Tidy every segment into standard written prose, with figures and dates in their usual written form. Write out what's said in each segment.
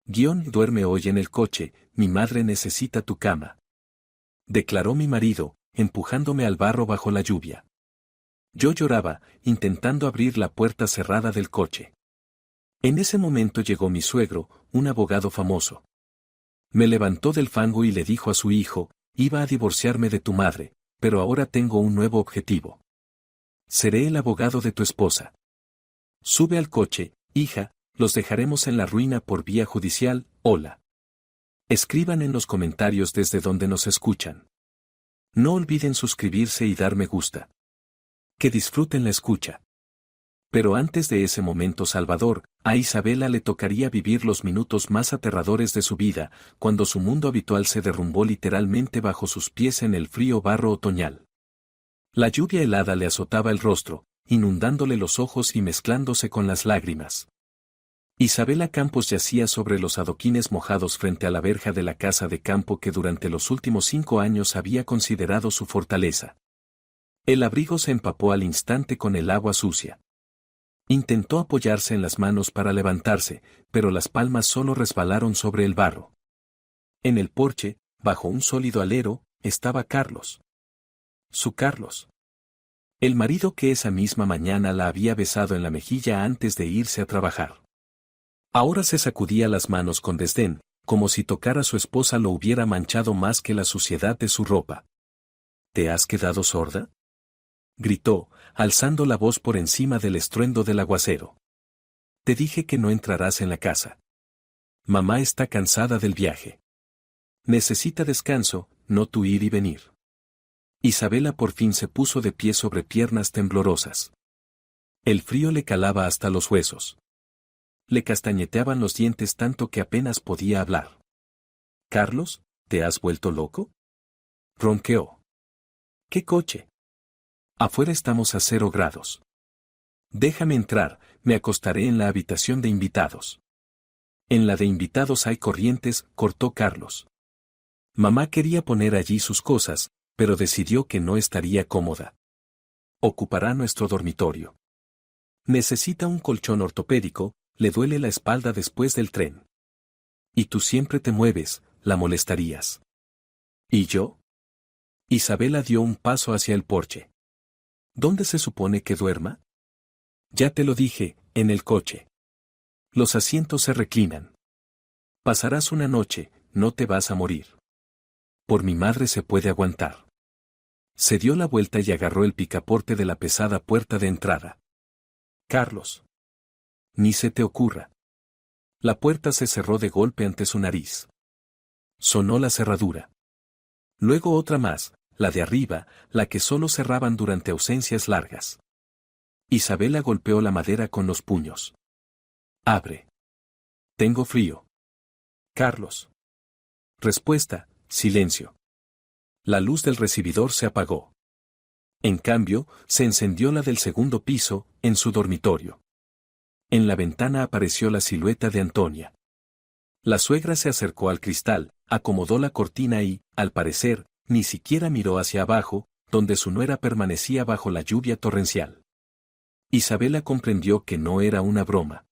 Duerme hoy en el coche, mi madre necesita tu cama. Declaró mi marido, empujándome al barro bajo la lluvia. Yo lloraba, intentando abrir la puerta cerrada del coche. En ese momento llegó mi suegro, un abogado famoso. Me levantó del fango y le dijo a su hijo, iba a divorciarme de tu madre, pero ahora tengo un nuevo objetivo. Seré el abogado de tu esposa. Sube al coche, hija, los dejaremos en la ruina por vía judicial, hola. Escriban en los comentarios desde donde nos escuchan. No olviden suscribirse y dar me gusta. Que disfruten la escucha. Pero antes de ese momento salvador, a Isabela le tocaría vivir los minutos más aterradores de su vida, cuando su mundo habitual se derrumbó literalmente bajo sus pies en el frío barro otoñal. La lluvia helada le azotaba el rostro, inundándole los ojos y mezclándose con las lágrimas. Isabela Campos yacía sobre los adoquines mojados frente a la verja de la casa de campo que durante los últimos 5 años había considerado su fortaleza. El abrigo se empapó al instante con el agua sucia. Intentó apoyarse en las manos para levantarse, pero las palmas solo resbalaron sobre el barro. En el porche, bajo un sólido alero, estaba Carlos. Su Carlos. El marido que esa misma mañana la había besado en la mejilla antes de irse a trabajar. Ahora se sacudía las manos con desdén, como si tocar a su esposa lo hubiera manchado más que la suciedad de su ropa. ¿Te has quedado sorda?, gritó, alzando la voz por encima del estruendo del aguacero. Te dije que no entrarás en la casa. Mamá está cansada del viaje. Necesita descanso, no tu ir y venir. Isabela por fin se puso de pie sobre piernas temblorosas. El frío le calaba hasta los huesos. Le castañeteaban los dientes tanto que apenas podía hablar. Carlos, ¿te has vuelto loco?, ronqueó. ¿Qué coche? Afuera estamos a 0 grados. Déjame entrar, me acostaré en la habitación de invitados. En la de invitados hay corrientes, cortó Carlos. Mamá quería poner allí sus cosas, pero decidió que no estaría cómoda. Ocupará nuestro dormitorio. Necesita un colchón ortopédico, le duele la espalda después del tren. Y tú siempre te mueves, la molestarías. ¿Y yo? Isabela dio un paso hacia el porche. ¿Dónde se supone que duerma? Ya te lo dije, en el coche. Los asientos se reclinan. Pasarás una noche, no te vas a morir. Por mi madre se puede aguantar. Se dio la vuelta y agarró el picaporte de la pesada puerta de entrada. Carlos. Ni se te ocurra. La puerta se cerró de golpe ante su nariz. Sonó la cerradura. Luego otra más, la de arriba, la que solo cerraban durante ausencias largas. Isabela golpeó la madera con los puños. Abre. Tengo frío. Carlos. Respuesta, silencio. La luz del recibidor se apagó. En cambio, se encendió la del segundo piso, en su dormitorio. En la ventana apareció la silueta de Antonia. La suegra se acercó al cristal, acomodó la cortina y, al parecer, ni siquiera miró hacia abajo, donde su nuera permanecía bajo la lluvia torrencial. Isabela comprendió que no era una broma.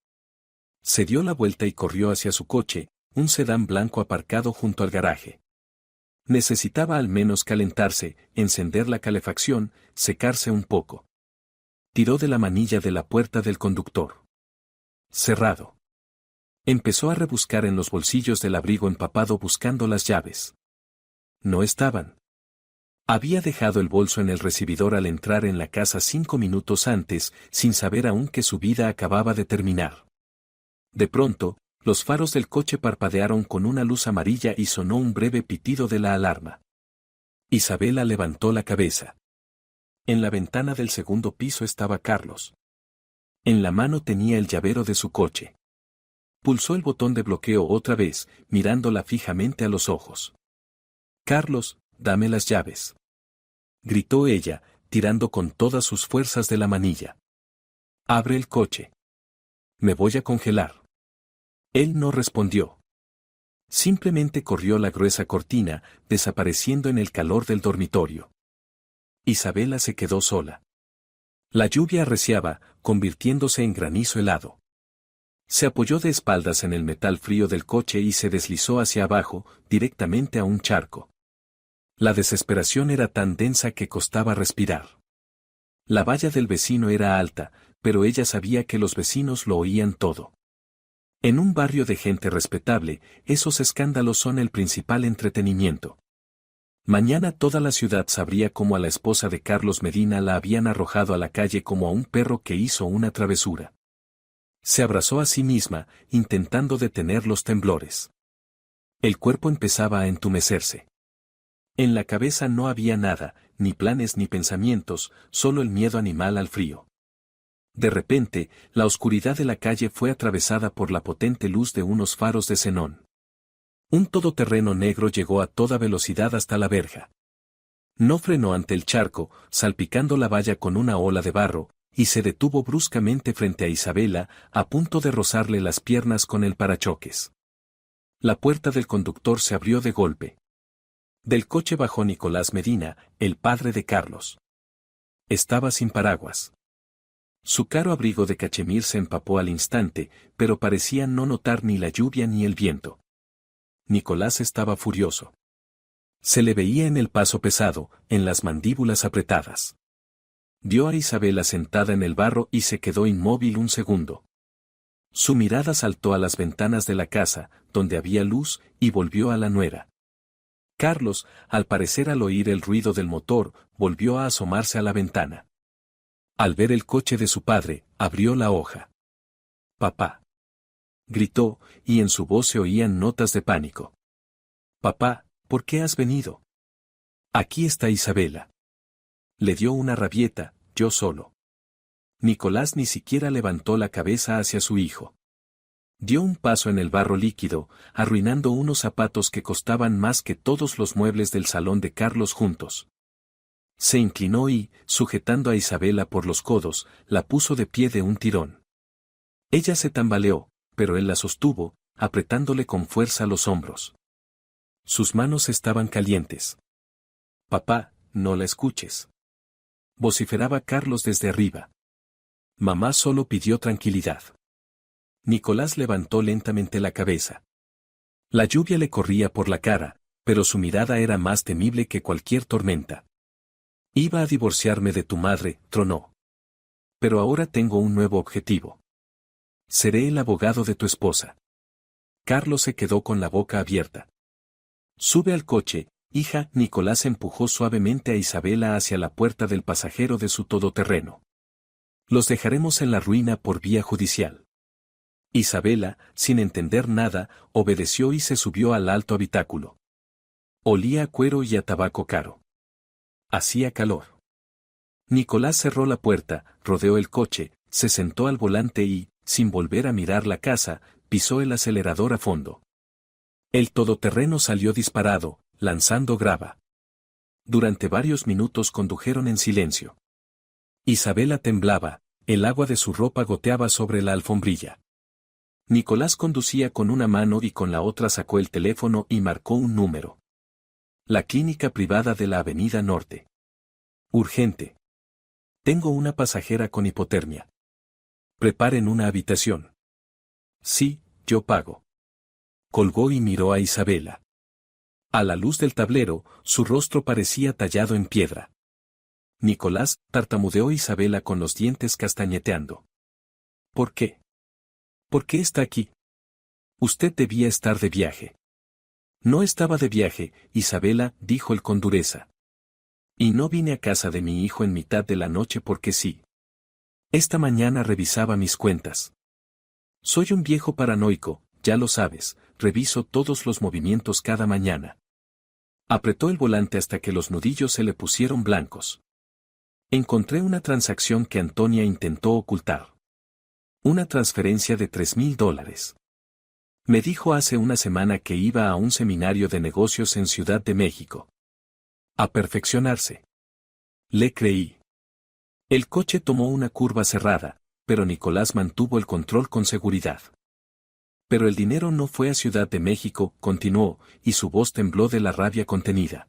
Se dio la vuelta y corrió hacia su coche, un sedán blanco aparcado junto al garaje. Necesitaba al menos calentarse, encender la calefacción, secarse un poco. Tiró de la manilla de la puerta del conductor. Cerrado. Empezó a rebuscar en los bolsillos del abrigo empapado buscando las llaves. No estaban. Había dejado el bolso en el recibidor al entrar en la casa 5 minutos antes, sin saber aún que su vida acababa de terminar. De pronto, los faros del coche parpadearon con una luz amarilla y sonó un breve pitido de la alarma. Isabela levantó la cabeza. En la ventana del segundo piso estaba Carlos. En la mano tenía el llavero de su coche. Pulsó el botón de bloqueo otra vez, mirándola fijamente a los ojos. Carlos, dame las llaves. Gritó ella, tirando con todas sus fuerzas de la manilla. Abre el coche. Me voy a congelar. Él no respondió. Simplemente corrió la gruesa cortina, desapareciendo en el calor del dormitorio. Isabela se quedó sola. La lluvia arreciaba, convirtiéndose en granizo helado. Se apoyó de espaldas en el metal frío del coche y se deslizó hacia abajo, directamente a un charco. La desesperación era tan densa que costaba respirar. La valla del vecino era alta, pero ella sabía que los vecinos lo oían todo. En un barrio de gente respetable, esos escándalos son el principal entretenimiento. Mañana toda la ciudad sabría cómo a la esposa de Carlos Medina la habían arrojado a la calle como a un perro que hizo una travesura. Se abrazó a sí misma, intentando detener los temblores. El cuerpo empezaba a entumecerse. En la cabeza no había nada, ni planes ni pensamientos, solo el miedo animal al frío. De repente, la oscuridad de la calle fue atravesada por la potente luz de unos faros de xenón. Un todoterreno negro llegó a toda velocidad hasta la verja. No frenó ante el charco, salpicando la valla con una ola de barro, y se detuvo bruscamente frente a Isabela, a punto de rozarle las piernas con el parachoques. La puerta del conductor se abrió de golpe. Del coche bajó Nicolás Medina, el padre de Carlos. Estaba sin paraguas. Su caro abrigo de cachemir se empapó al instante, pero parecía no notar ni la lluvia ni el viento. Nicolás estaba furioso. Se le veía en el paso pesado, en las mandíbulas apretadas. Vio a Isabela sentada en el barro y se quedó inmóvil un segundo. Su mirada saltó a las ventanas de la casa, donde había luz, y volvió a la nuera. Carlos, al parecer al oír el ruido del motor, volvió a asomarse a la ventana. Al ver el coche de su padre, abrió la hoja. «Papá», gritó, y en su voz se oían notas de pánico. «Papá, ¿por qué has venido? Aquí está Isabela». Le dio una rabieta, yo solo. Nicolás ni siquiera levantó la cabeza hacia su hijo. Dio un paso en el barro líquido, arruinando unos zapatos que costaban más que todos los muebles del salón de Carlos juntos. Se inclinó y, sujetando a Isabela por los codos, la puso de pie de un tirón. Ella se tambaleó, pero él la sostuvo, apretándole con fuerza los hombros. Sus manos estaban calientes. «Papá, no la escuches», vociferaba Carlos desde arriba. Mamá solo pidió tranquilidad. Nicolás levantó lentamente la cabeza. La lluvia le corría por la cara, pero su mirada era más temible que cualquier tormenta. «Iba a divorciarme de tu madre», tronó. «Pero ahora tengo un nuevo objetivo. Seré el abogado de tu esposa». Carlos se quedó con la boca abierta. «Sube al coche, hija». Nicolás empujó suavemente a Isabela hacia la puerta del pasajero de su todoterreno. «Los dejaremos en la ruina por vía judicial». Isabela, sin entender nada, obedeció y se subió al alto habitáculo. Olía a cuero y a tabaco caro. Hacía calor. Nicolás cerró la puerta, rodeó el coche, se sentó al volante y, sin volver a mirar la casa, pisó el acelerador a fondo. El todoterreno salió disparado, lanzando grava. Durante varios minutos condujeron en silencio. Isabela temblaba, el agua de su ropa goteaba sobre la alfombrilla. Nicolás conducía con una mano y con la otra sacó el teléfono y marcó un número. La clínica privada de la Avenida Norte. «Urgente. Tengo una pasajera con hipotermia. Preparen una habitación». «Sí, yo pago». Colgó y miró a Isabela. A la luz del tablero, su rostro parecía tallado en piedra. «Nicolás», tartamudeó Isabela con los dientes castañeteando. «¿Por qué? ¿Por qué está aquí? Usted debía estar de viaje». «No estaba de viaje», Isabela, dijo él con dureza. «Y no vine a casa de mi hijo en mitad de la noche porque sí. Esta mañana revisaba mis cuentas. Soy un viejo paranoico, ya lo sabes, reviso todos los movimientos cada mañana». Apretó el volante hasta que los nudillos se le pusieron blancos. «Encontré una transacción que Antonia intentó ocultar. Una transferencia de $3,000. Me dijo hace una semana que iba a un seminario de negocios en Ciudad de México. A perfeccionarse». Le creí. El coche tomó una curva cerrada, pero Nicolás mantuvo el control con seguridad. «Pero el dinero no fue a Ciudad de México», continuó, y su voz tembló de la rabia contenida.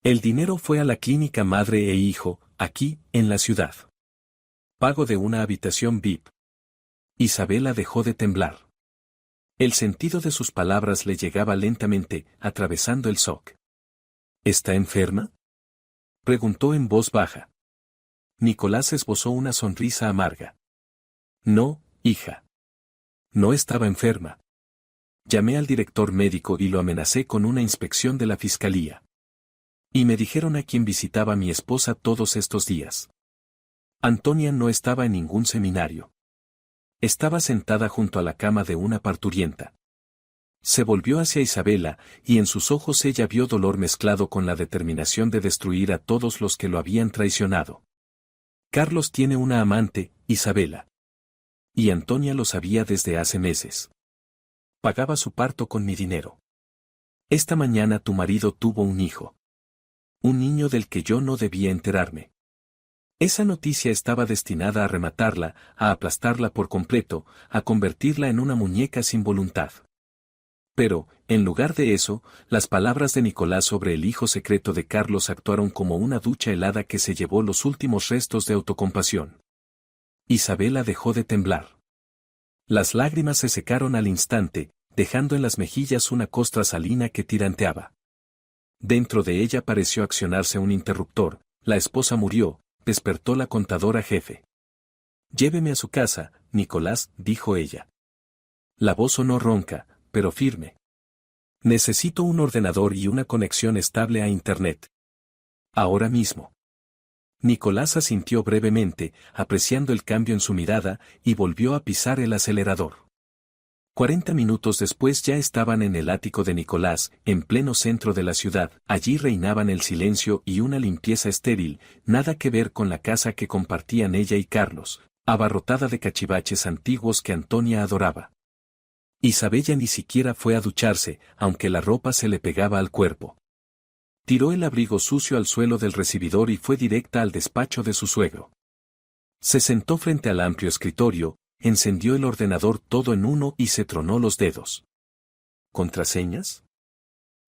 «El dinero fue a la clínica madre e hijo, aquí, en la ciudad. Pago de una habitación VIP. Isabela dejó de temblar. El sentido de sus palabras le llegaba lentamente, atravesando el shock. ¿Está enferma?, preguntó en voz baja. Nicolás esbozó una sonrisa amarga. No, hija. No estaba enferma. Llamé al director médico y lo amenacé con una inspección de la fiscalía. Y me dijeron a quién visitaba a mi esposa todos estos días. Antonia no estaba en ningún seminario. Estaba sentada junto a la cama de una parturienta. Se volvió hacia Isabela, y en sus ojos ella vio dolor mezclado con la determinación de destruir a todos los que lo habían traicionado. Carlos tiene una amante, Isabela. Y Antonia lo sabía desde hace meses. Pagaba su parto con mi dinero. Esta mañana tu marido tuvo un hijo. Un niño del que yo no debía enterarme. Esa noticia estaba destinada a rematarla, a aplastarla por completo, a convertirla en una muñeca sin voluntad. Pero, en lugar de eso, las palabras de Nicolás sobre el hijo secreto de Carlos actuaron como una ducha helada que se llevó los últimos restos de autocompasión. Isabela dejó de temblar. Las lágrimas se secaron al instante, dejando en las mejillas una costra salina que tiranteaba. Dentro de ella pareció accionarse un interruptor. La esposa murió, despertó la contadora jefe. Lléveme a su casa, Nicolás, dijo ella. La voz sonó ronca, pero firme. Necesito un ordenador y una conexión estable a Internet. Ahora mismo. Nicolás asintió brevemente, apreciando el cambio en su mirada, y volvió a pisar el acelerador. 40 minutos después ya estaban en el ático de Nicolás, en pleno centro de la ciudad. Allí reinaban el silencio y una limpieza estéril, nada que ver con la casa que compartían ella y Carlos, abarrotada de cachivaches antiguos que Antonia adoraba. Isabella ni siquiera fue a ducharse, aunque la ropa se le pegaba al cuerpo. Tiró el abrigo sucio al suelo del recibidor y fue directa al despacho de su suegro. Se sentó frente al amplio escritorio, encendió el ordenador todo en uno y se tronó los dedos. ¿Contraseñas?,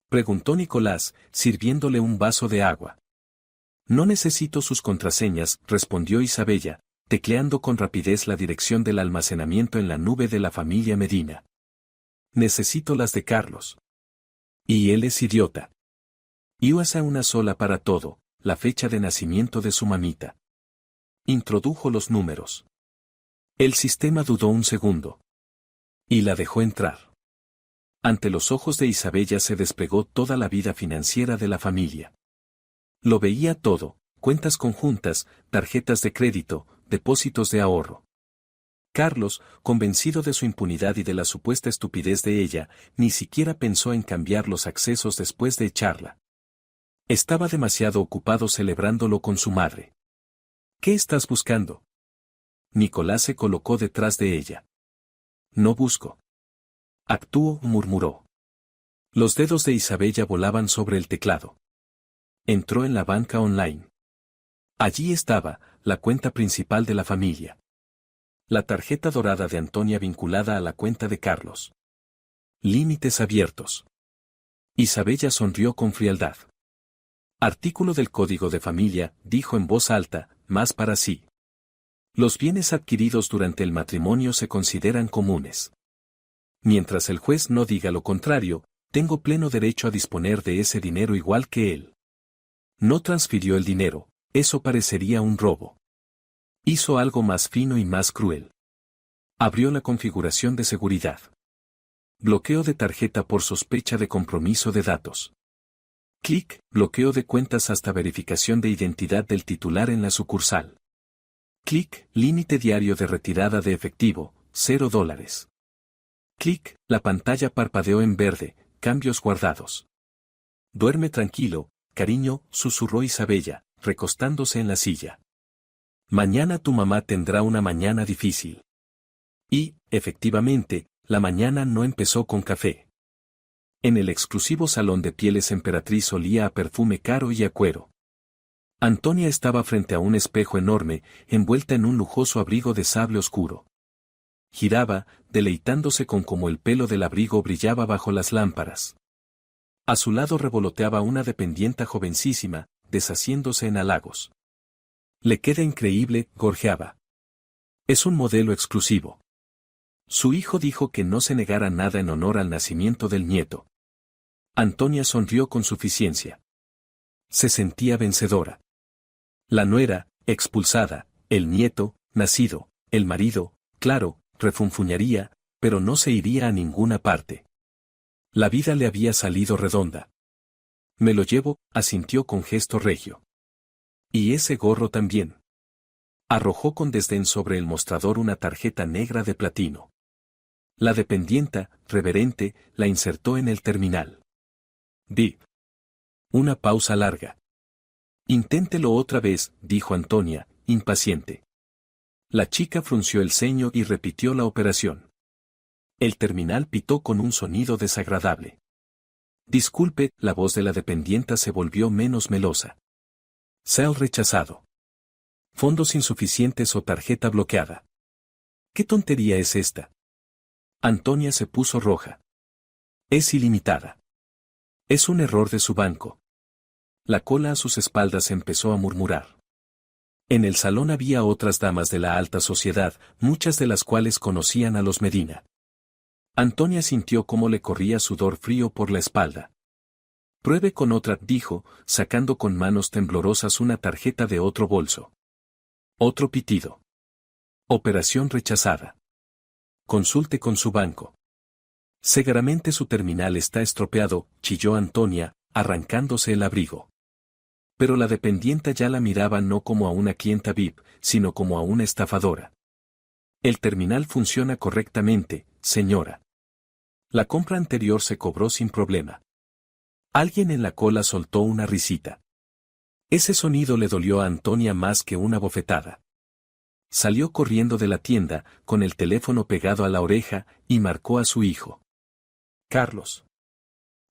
preguntó Nicolás, sirviéndole un vaso de agua. No necesito sus contraseñas, respondió Isabella, tecleando con rapidez la dirección del almacenamiento en la nube de la familia Medina. Necesito las de Carlos. Y él es idiota. Y usa una sola para todo, la fecha de nacimiento de su mamita. Introdujo los números. El sistema dudó un segundo. Y la dejó entrar. Ante los ojos de Isabella se desplegó toda la vida financiera de la familia. Lo veía todo, cuentas conjuntas, tarjetas de crédito, depósitos de ahorro. Carlos, convencido de su impunidad y de la supuesta estupidez de ella, ni siquiera pensó en cambiar los accesos después de echarla. Estaba demasiado ocupado celebrándolo con su madre. ¿Qué estás buscando? Nicolás se colocó detrás de ella. No busco. Actúo, murmuró. Los dedos de Isabella volaban sobre el teclado. Entró en la banca online. Allí estaba, la cuenta principal de la familia. La tarjeta dorada de Antonia vinculada a la cuenta de Carlos. Límites abiertos. Isabella sonrió con frialdad. Artículo del Código de Familia, dijo en voz alta, más para sí. Los bienes adquiridos durante el matrimonio se consideran comunes. Mientras el juez no diga lo contrario, tengo pleno derecho a disponer de ese dinero igual que él. No transfirió el dinero, eso parecería un robo. Hizo algo más fino y más cruel. Abrió la configuración de seguridad. Bloqueo de tarjeta por sospecha de compromiso de datos. Clic, bloqueo de cuentas hasta verificación de identidad del titular en la sucursal. Clic, límite diario de retirada de efectivo, $0. Clic, la pantalla parpadeó en verde, cambios guardados. Duerme tranquilo, cariño, susurró Isabella, recostándose en la silla. Mañana tu mamá tendrá una mañana difícil. Y, efectivamente, la mañana no empezó con café. En el exclusivo salón de pieles Emperatriz olía a perfume caro y a cuero. Antonia estaba frente a un espejo enorme, envuelta en un lujoso abrigo de sable oscuro. Giraba, deleitándose con cómo el pelo del abrigo brillaba bajo las lámparas. A su lado revoloteaba una dependienta jovencísima, deshaciéndose en halagos. Le queda increíble, gorjeaba. Es un modelo exclusivo. Su hijo dijo que no se negara nada en honor al nacimiento del nieto. Antonia sonrió con suficiencia. Se sentía vencedora. La nuera, expulsada, el nieto, nacido, el marido, claro, refunfuñaría, pero no se iría a ninguna parte. La vida le había salido redonda. Me lo llevo, asintió con gesto regio. Y ese gorro también. Arrojó con desdén sobre el mostrador una tarjeta negra de platino. La dependienta, reverente, la insertó en el terminal. Di. Una pausa larga. Inténtelo otra vez, dijo Antonia, impaciente. La chica frunció el ceño y repitió la operación. El terminal pitó con un sonido desagradable. Disculpe, la voz de la dependienta se volvió menos melosa. Cel rechazado. Fondos insuficientes o tarjeta bloqueada. ¿Qué tontería es esta? Antonia se puso roja. Es ilimitada. Es un error de su banco. La cola a sus espaldas empezó a murmurar. En el salón había otras damas de la alta sociedad, muchas de las cuales conocían a los Medina. Antonia sintió cómo le corría sudor frío por la espalda. Pruebe con otra, dijo, sacando con manos temblorosas una tarjeta de otro bolso. Otro pitido. Operación rechazada. Consulte con su banco. Seguramente su terminal está estropeado, chilló Antonia, arrancándose el abrigo. Pero la dependienta ya la miraba no como a una clienta VIP, sino como a una estafadora. El terminal funciona correctamente, señora. La compra anterior se cobró sin problema. Alguien en la cola soltó una risita. Ese sonido le dolió a Antonia más que una bofetada. Salió corriendo de la tienda, con el teléfono pegado a la oreja, y marcó a su hijo. Carlos.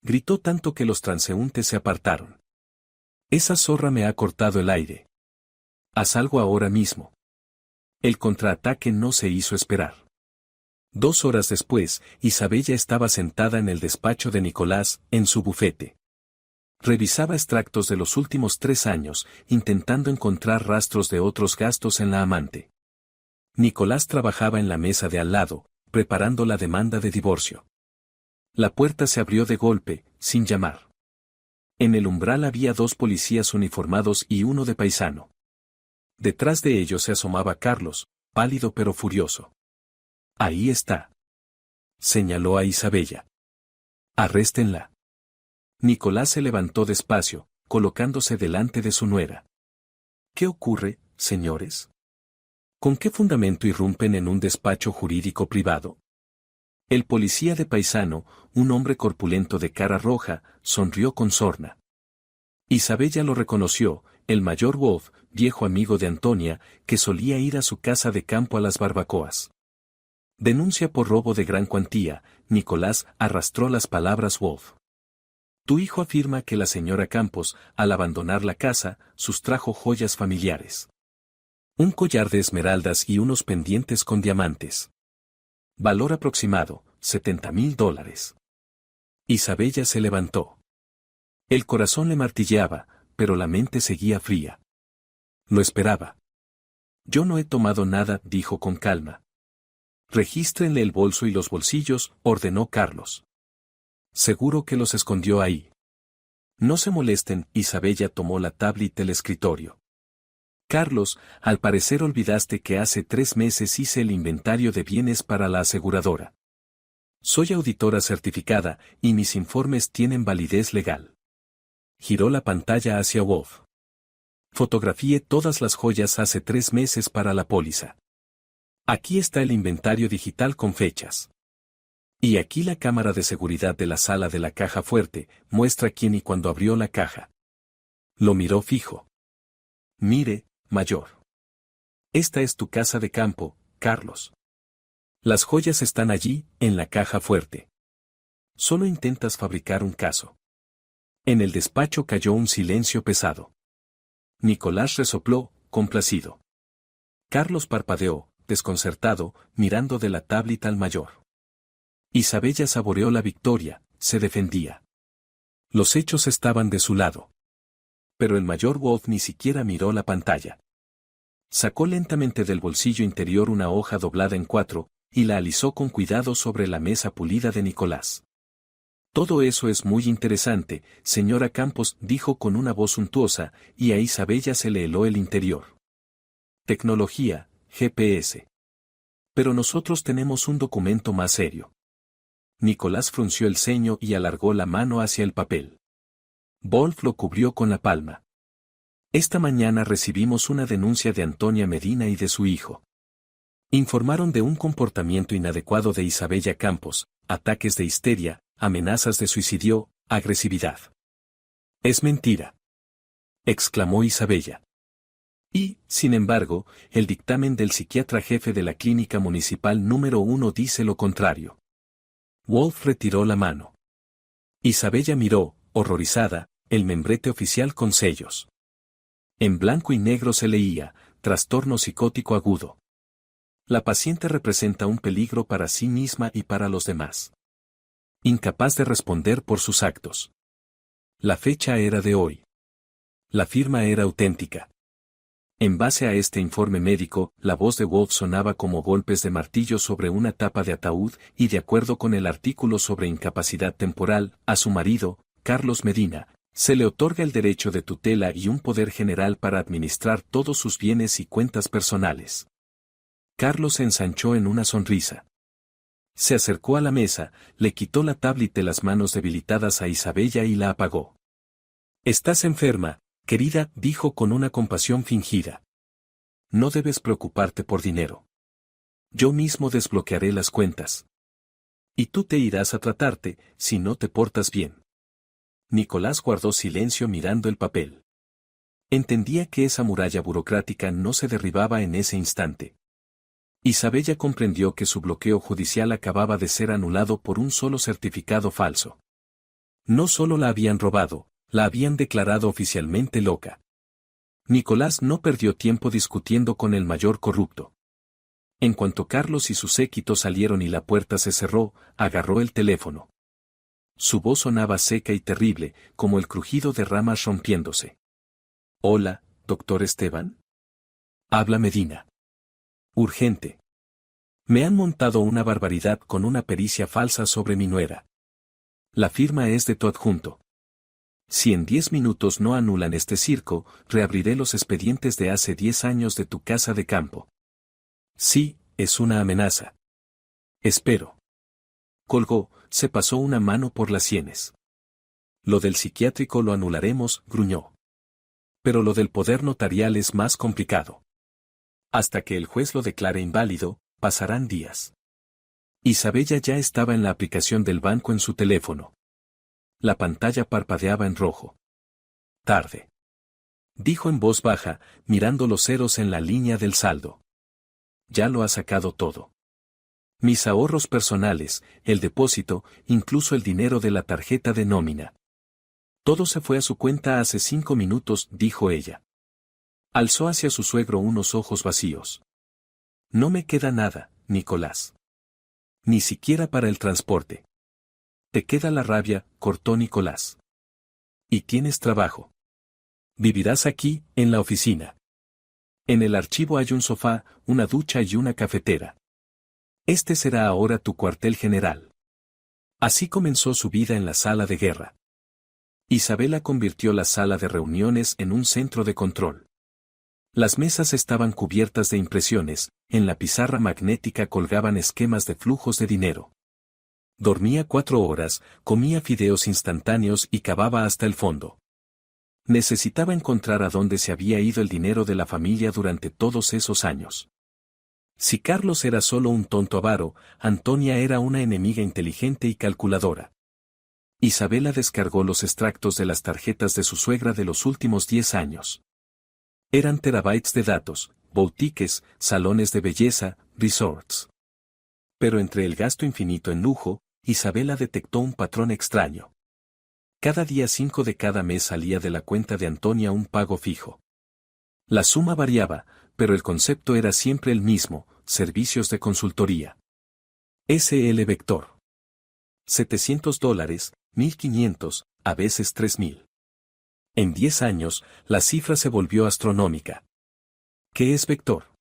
Gritó tanto que los transeúntes se apartaron. Esa zorra me ha cortado el aire. Haz algo ahora mismo. El contraataque no se hizo esperar. 2 horas después, Isabella estaba sentada en el despacho de Nicolás, en su bufete. Revisaba extractos de los últimos 3 años, intentando encontrar rastros de otros gastos en la amante. Nicolás trabajaba en la mesa de al lado, preparando la demanda de divorcio. La puerta se abrió de golpe, sin llamar. En el umbral había 2 policías uniformados y uno de paisano. Detrás de ellos se asomaba Carlos, pálido pero furioso. Ahí está. Señaló a Isabella. Arréstenla. Nicolás se levantó despacio, colocándose delante de su nuera. ¿Qué ocurre, señores? ¿Con qué fundamento irrumpen en un despacho jurídico privado? El policía de paisano, un hombre corpulento de cara roja, sonrió con sorna. Isabella lo reconoció, el mayor Wolf, viejo amigo de Antonia, que solía ir a su casa de campo a las barbacoas. Denuncia por robo de gran cuantía, Nicolás arrastró las palabras Wolf. Tu hijo afirma que la señora Campos, al abandonar la casa, sustrajo joyas familiares. Un collar de esmeraldas y unos pendientes con diamantes. Valor aproximado, $70,000. Isabella se levantó. El corazón le martilleaba, pero la mente seguía fría. Lo esperaba. Yo no he tomado nada, dijo con calma. Regístrenle el bolso y los bolsillos, ordenó Carlos. Seguro que los escondió ahí. No se molesten, Isabella tomó la tablet del escritorio. Carlos, al parecer olvidaste que hace 3 meses hice el inventario de bienes para la aseguradora. Soy auditora certificada, y mis informes tienen validez legal. Giró la pantalla hacia Wolf. Fotografié todas las joyas hace 3 meses para la póliza. Aquí está el inventario digital con fechas. Y aquí la cámara de seguridad de la sala de la caja fuerte, muestra quién y cuándo abrió la caja. Lo miró fijo. Mire, mayor. Esta es tu casa de campo, Carlos. Las joyas están allí, en la caja fuerte. Solo intentas fabricar un caso. En el despacho cayó un silencio pesado. Nicolás resopló, complacido. Carlos parpadeó, desconcertado, mirando de la tablet al mayor. Isabella saboreó la victoria, se defendía. Los hechos estaban de su lado. Pero el mayor Wolf ni siquiera miró la pantalla. Sacó lentamente del bolsillo interior una hoja doblada en 4, y la alisó con cuidado sobre la mesa pulida de Nicolás. Todo eso es muy interesante, señora Campos, dijo con una voz suntuosa, y a Isabella se le heló el interior. Tecnología, GPS. Pero nosotros tenemos un documento más serio. Nicolás frunció el ceño y alargó la mano hacia el papel. Wolf lo cubrió con la palma. Esta mañana recibimos una denuncia de Antonia Medina y de su hijo. Informaron de un comportamiento inadecuado de Isabella Campos, ataques de histeria, amenazas de suicidio, agresividad. Es mentira, exclamó Isabella. Y, sin embargo, el dictamen del psiquiatra jefe de la clínica municipal número 1 dice lo contrario. Wolf retiró la mano. Isabella miró, horrorizada, el membrete oficial con sellos. En blanco y negro se leía, trastorno psicótico agudo. La paciente representa un peligro para sí misma y para los demás. Incapaz de responder por sus actos. La fecha era de hoy. La firma era auténtica. En base a este informe médico, la voz de Wolf sonaba como golpes de martillo sobre una tapa de ataúd y de acuerdo con el artículo sobre incapacidad temporal, a su marido, Carlos Medina, se le otorga el derecho de tutela y un poder general para administrar todos sus bienes y cuentas personales. Carlos se ensanchó en una sonrisa. Se acercó a la mesa, le quitó la tablet de las manos debilitadas a Isabella y la apagó. «Estás enferma, querida», dijo con una compasión fingida. «No debes preocuparte por dinero. Yo mismo desbloquearé las cuentas. Y tú te irás a tratarte, si no te portas bien». Nicolás guardó silencio mirando el papel. Entendía que esa muralla burocrática no se derribaba en ese instante. Isabella comprendió que su bloqueo judicial acababa de ser anulado por un solo certificado falso. No solo la habían robado, la habían declarado oficialmente loca. Nicolás no perdió tiempo discutiendo con el mayor corrupto. En cuanto Carlos y su séquito salieron y la puerta se cerró, agarró el teléfono. Su voz sonaba seca y terrible, como el crujido de ramas rompiéndose. «Hola, doctor Esteban». «Habla Medina». «Urgente. Me han montado una barbaridad con una pericia falsa sobre mi nuera. La firma es de tu adjunto. Si en 10 minutos no anulan este circo, reabriré los expedientes de hace 10 años de tu casa de campo». «Sí, es una amenaza». «Espero». Colgó, se pasó una mano por las sienes. «Lo del psiquiátrico lo anularemos», gruñó. «Pero lo del poder notarial es más complicado. Hasta que el juez lo declare inválido, pasarán días». Isabella ya estaba en la aplicación del banco en su teléfono. La pantalla parpadeaba en rojo. «Tarde», dijo en voz baja, mirando los ceros en la línea del saldo. «Ya lo ha sacado todo. Mis ahorros personales, el depósito, incluso el dinero de la tarjeta de nómina. Todo se fue a su cuenta hace 5 minutos», dijo ella. Alzó hacia su suegro unos ojos vacíos. «No me queda nada, Nicolás. Ni siquiera para el transporte». «Te queda la rabia», cortó Nicolás. «Y tienes trabajo. Vivirás aquí, en la oficina. En el archivo hay un sofá, una ducha y una cafetera. Este será ahora tu cuartel general». Así comenzó su vida en la sala de guerra. Isabella convirtió la sala de reuniones en un centro de control. Las mesas estaban cubiertas de impresiones, en la pizarra magnética colgaban esquemas de flujos de dinero. Dormía 4 horas, comía fideos instantáneos y cavaba hasta el fondo. Necesitaba encontrar a dónde se había ido el dinero de la familia durante todos esos años. Si Carlos era solo un tonto avaro, Antonia era una enemiga inteligente y calculadora. Isabella descargó los extractos de las tarjetas de su suegra de los últimos 10 años. Eran terabytes de datos, boutiques, salones de belleza, resorts. Pero entre el gasto infinito en lujo, Isabella detectó un patrón extraño. Cada día 5 de cada mes salía de la cuenta de Antonia un pago fijo. La suma variaba, pero el concepto era siempre el mismo: servicios de consultoría. SL Vector. $700, 1.500, a veces 3.000. En 10 años, la cifra se volvió astronómica. ¿Qué es Vector?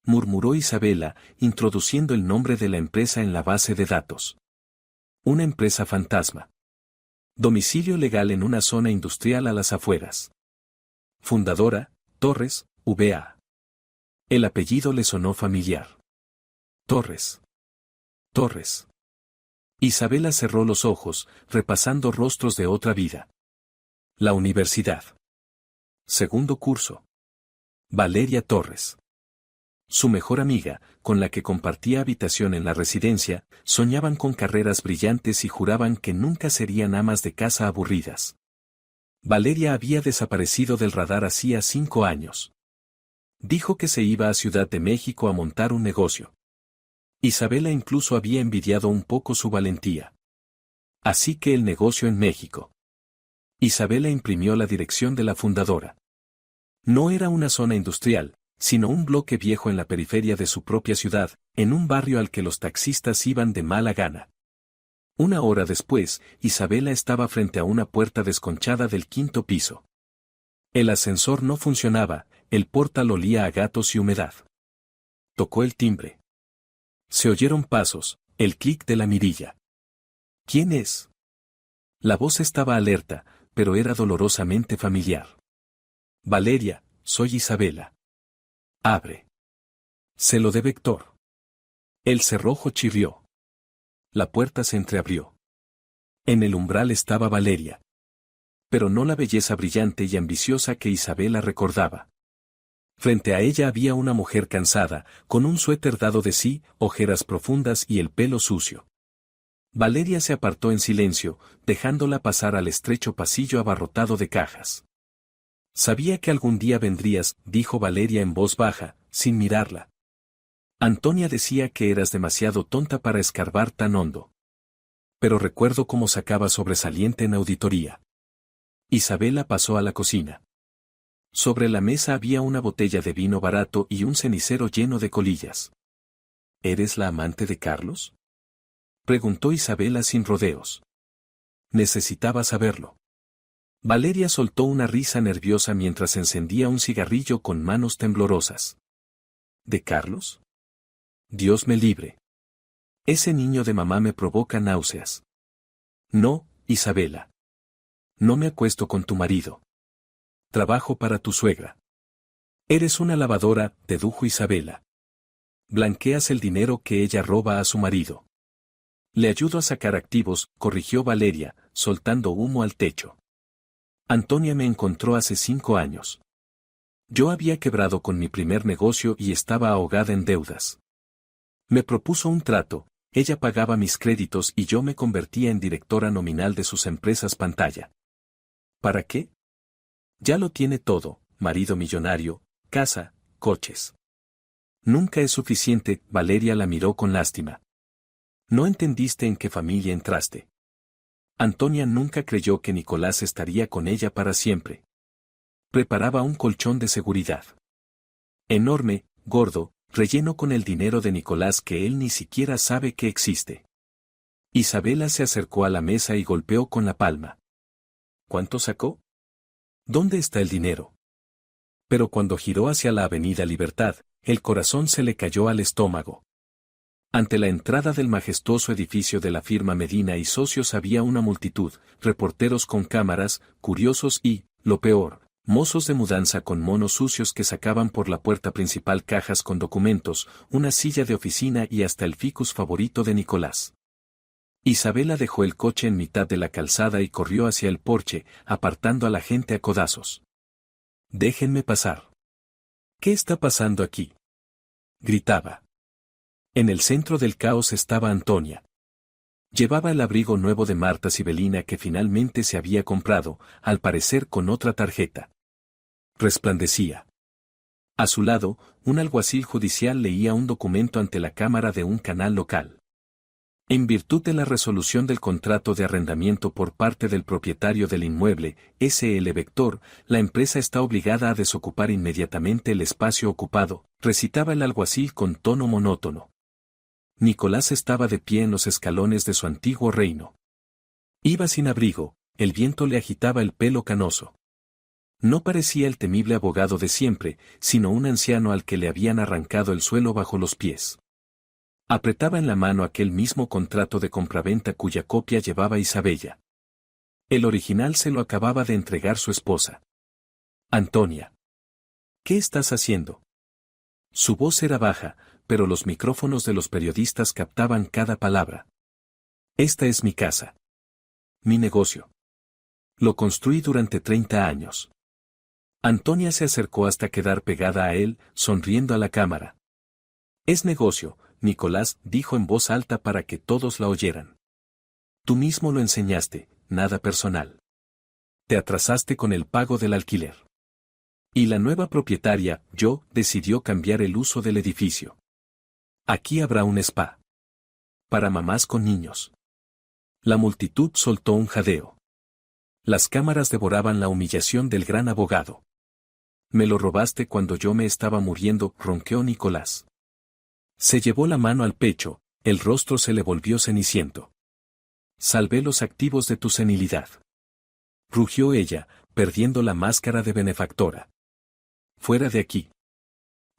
murmuró Isabela, introduciendo el nombre de la empresa en la base de datos. Una empresa fantasma. Domicilio legal en una zona industrial a las afueras. Fundadora, Torres, V.A. El apellido le sonó familiar. Torres. Torres. Isabela cerró los ojos, repasando rostros de otra vida. La universidad. Segundo curso. Valeria Torres. Su mejor amiga, con la que compartía habitación en la residencia, soñaban con carreras brillantes y juraban que nunca serían amas de casa aburridas. Valeria había desaparecido del radar hacía 5 años. Dijo que se iba a Ciudad de México a montar un negocio. Isabela incluso había envidiado un poco su valentía. Así que el negocio en México. Isabela imprimió la dirección de la fundadora. No era una zona industrial, sino un bloque viejo en la periferia de su propia ciudad, en un barrio al que los taxistas iban de mala gana. 1 hora después, Isabela estaba frente a una puerta desconchada del 5.º piso. El ascensor no funcionaba, el portal olía a gatos y humedad. Tocó el timbre. Se oyeron pasos, el clic de la mirilla. ¿Quién es? La voz estaba alerta, pero era dolorosamente familiar. Valeria, soy Isabela. Abre. Se lo dé Héctor. El cerrojo chirrió. La puerta se entreabrió. En el umbral estaba Valeria. Pero no la belleza brillante y ambiciosa que Isabela recordaba. Frente a ella había una mujer cansada, con un suéter dado de sí, ojeras profundas y el pelo sucio. Valeria se apartó en silencio, dejándola pasar al estrecho pasillo abarrotado de cajas. Sabía que algún día vendrías, dijo Valeria en voz baja, sin mirarla. Antonia decía que eras demasiado tonta para escarbar tan hondo. Pero recuerdo cómo sacaba sobresaliente en auditoría. Isabela pasó a la cocina. Sobre la mesa había una botella de vino barato y un cenicero lleno de colillas. ¿Eres la amante de Carlos?, preguntó Isabela sin rodeos. Necesitaba saberlo. Valeria soltó una risa nerviosa mientras encendía un cigarrillo con manos temblorosas. ¿De Carlos? Dios me libre. Ese niño de mamá me provoca náuseas. No, Isabela. No me acuesto con tu marido. Trabajo para tu suegra. Eres una lavadora, dedujo Isabela. Blanqueas el dinero que ella roba a su marido. Le ayudo a sacar activos, corrigió Valeria, soltando humo al techo. Antonia me encontró hace 5 años. Yo había quebrado con mi primer negocio y estaba ahogada en deudas. Me propuso un trato, ella pagaba mis créditos y yo me convertía en directora nominal de sus empresas pantalla. ¿Para qué? Ya lo tiene todo, marido millonario, casa, coches. Nunca es suficiente, Valeria la miró con lástima. No entendiste en qué familia entraste. Antonia nunca creyó que Nicolás estaría con ella para siempre. Preparaba un colchón de seguridad. Enorme, gordo, relleno con el dinero de Nicolás que él ni siquiera sabe que existe. Isabela se acercó a la mesa y golpeó con la palma. ¿Cuánto sacó? ¿Dónde está el dinero? Pero cuando giró hacia la Avenida Libertad, el corazón se le cayó al estómago. Ante la entrada del majestuoso edificio de la firma Medina y Socios había una multitud, reporteros con cámaras, curiosos y, lo peor, mozos de mudanza con monos sucios que sacaban por la puerta principal cajas con documentos, una silla de oficina y hasta el ficus favorito de Nicolás. Isabela dejó el coche en mitad de la calzada y corrió hacia el porche, apartando a la gente a codazos. «Déjenme pasar». «¿Qué está pasando aquí?», gritaba. En el centro del caos estaba Antonia. Llevaba el abrigo nuevo de Marta Sibelina que finalmente se había comprado, al parecer con otra tarjeta. Resplandecía. A su lado, un alguacil judicial leía un documento ante la cámara de un canal local. En virtud de la resolución del contrato de arrendamiento por parte del propietario del inmueble, S.L. Vector, la empresa está obligada a desocupar inmediatamente el espacio ocupado, recitaba el alguacil con tono monótono. Nicolás estaba de pie en los escalones de su antiguo reino. Iba sin abrigo, el viento le agitaba el pelo canoso. No parecía el temible abogado de siempre, sino un anciano al que le habían arrancado el suelo bajo los pies. Apretaba en la mano aquel mismo contrato de compraventa cuya copia llevaba Isabella. El original se lo acababa de entregar su esposa. Antonia. ¿Qué estás haciendo? Su voz era baja, pero los micrófonos de los periodistas captaban cada palabra. Esta es mi casa. Mi negocio. Lo construí durante 30 años. Antonia se acercó hasta quedar pegada a él, sonriendo a la cámara. Es negocio, Nicolás dijo en voz alta para que todos la oyeran. Tú mismo lo enseñaste, nada personal. Te atrasaste con el pago del alquiler. Y la nueva propietaria, yo, decidió cambiar el uso del edificio. Aquí habrá un spa. Para mamás con niños. La multitud soltó un jadeo. Las cámaras devoraban la humillación del gran abogado. Me lo robaste cuando yo me estaba muriendo, ronqueó Nicolás. Se llevó la mano al pecho, el rostro se le volvió ceniciento. Salvé los activos de tu senilidad. Rugió ella, perdiendo la máscara de benefactora. Fuera de aquí.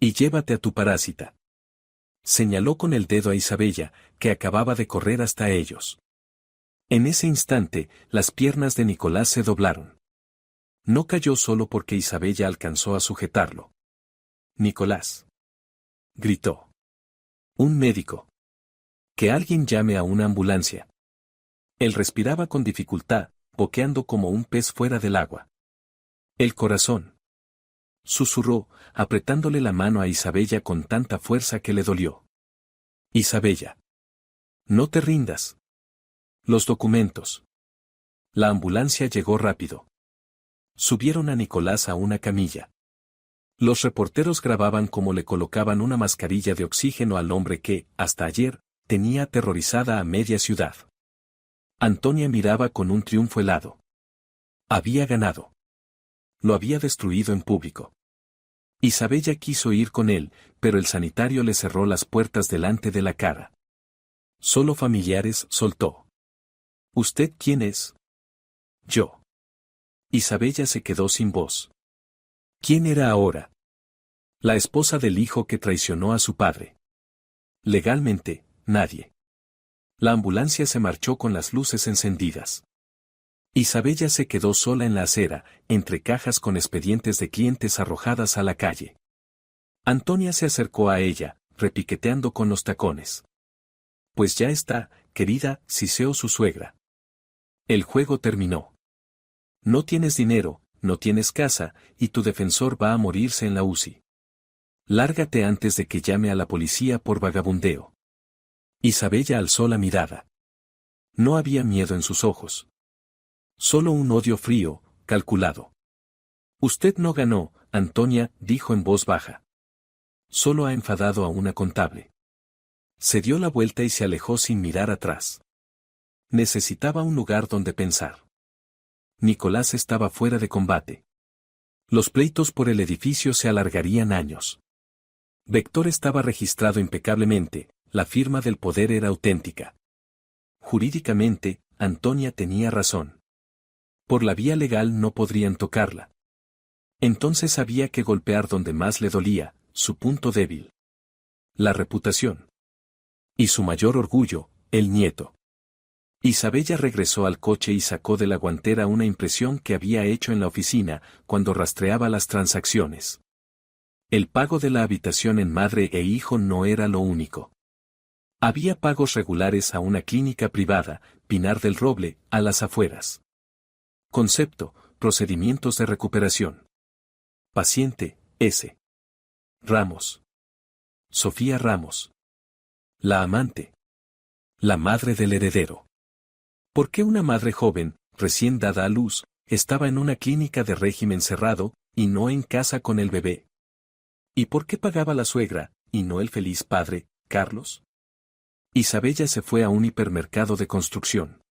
Y llévate a tu parásita. Señaló con el dedo a Isabella, que acababa de correr hasta ellos. En ese instante, las piernas de Nicolás se doblaron. No cayó solo porque Isabella alcanzó a sujetarlo. Nicolás. Gritó. Un médico. Que alguien llame a una ambulancia. Él respiraba con dificultad, boqueando como un pez fuera del agua. El corazón. Susurró, apretándole la mano a Isabella con tanta fuerza que le dolió. Isabella. No te rindas. Los documentos. La ambulancia llegó rápido. Subieron a Nicolás a una camilla. Los reporteros grababan cómo le colocaban una mascarilla de oxígeno al hombre que, hasta ayer, tenía aterrorizada a media ciudad. Antonia miraba con un triunfo helado. Había ganado. Lo había destruido en público. Isabella quiso ir con él, pero el sanitario le cerró las puertas delante de la cara. Solo familiares, soltó. ¿Usted quién es? Yo. Isabella se quedó sin voz. ¿Quién era ahora? La esposa del hijo que traicionó a su padre. Legalmente, nadie. La ambulancia se marchó con las luces encendidas. Isabella se quedó sola en la acera, entre cajas con expedientes de clientes arrojadas a la calle. Antonia se acercó a ella, repiqueteando con los tacones. Pues ya está, querida, siseó su suegra. El juego terminó. No tienes dinero, no tienes casa, y tu defensor va a morirse en la UCI. Lárgate antes de que llame a la policía por vagabundeo. Isabella alzó la mirada. No había miedo en sus ojos. Solo un odio frío, calculado. Usted no ganó, Antonia, dijo en voz baja. Solo ha enfadado a una contable. Se dio la vuelta y se alejó sin mirar atrás. Necesitaba un lugar donde pensar. Nicolás estaba fuera de combate. Los pleitos por el edificio se alargarían años. Vector estaba registrado impecablemente, la firma del poder era auténtica. Jurídicamente, Antonia tenía razón. Por la vía legal no podrían tocarla. Entonces había que golpear donde más le dolía, su punto débil. La reputación. Y su mayor orgullo, el nieto. Isabella regresó al coche y sacó de la guantera una impresión que había hecho en la oficina, cuando rastreaba las transacciones. El pago de la habitación en madre e hijo no era lo único. Había pagos regulares a una clínica privada, Pinar del Roble, a las afueras. Concepto, procedimientos de recuperación. Paciente, S. Ramos. Sofía Ramos. La amante. La madre del heredero. ¿Por qué una madre joven, recién dada a luz, estaba en una clínica de régimen cerrado, y no en casa con el bebé? ¿Y por qué pagaba la suegra, y no el feliz padre, Carlos? Isabella se fue a un hipermercado de construcción.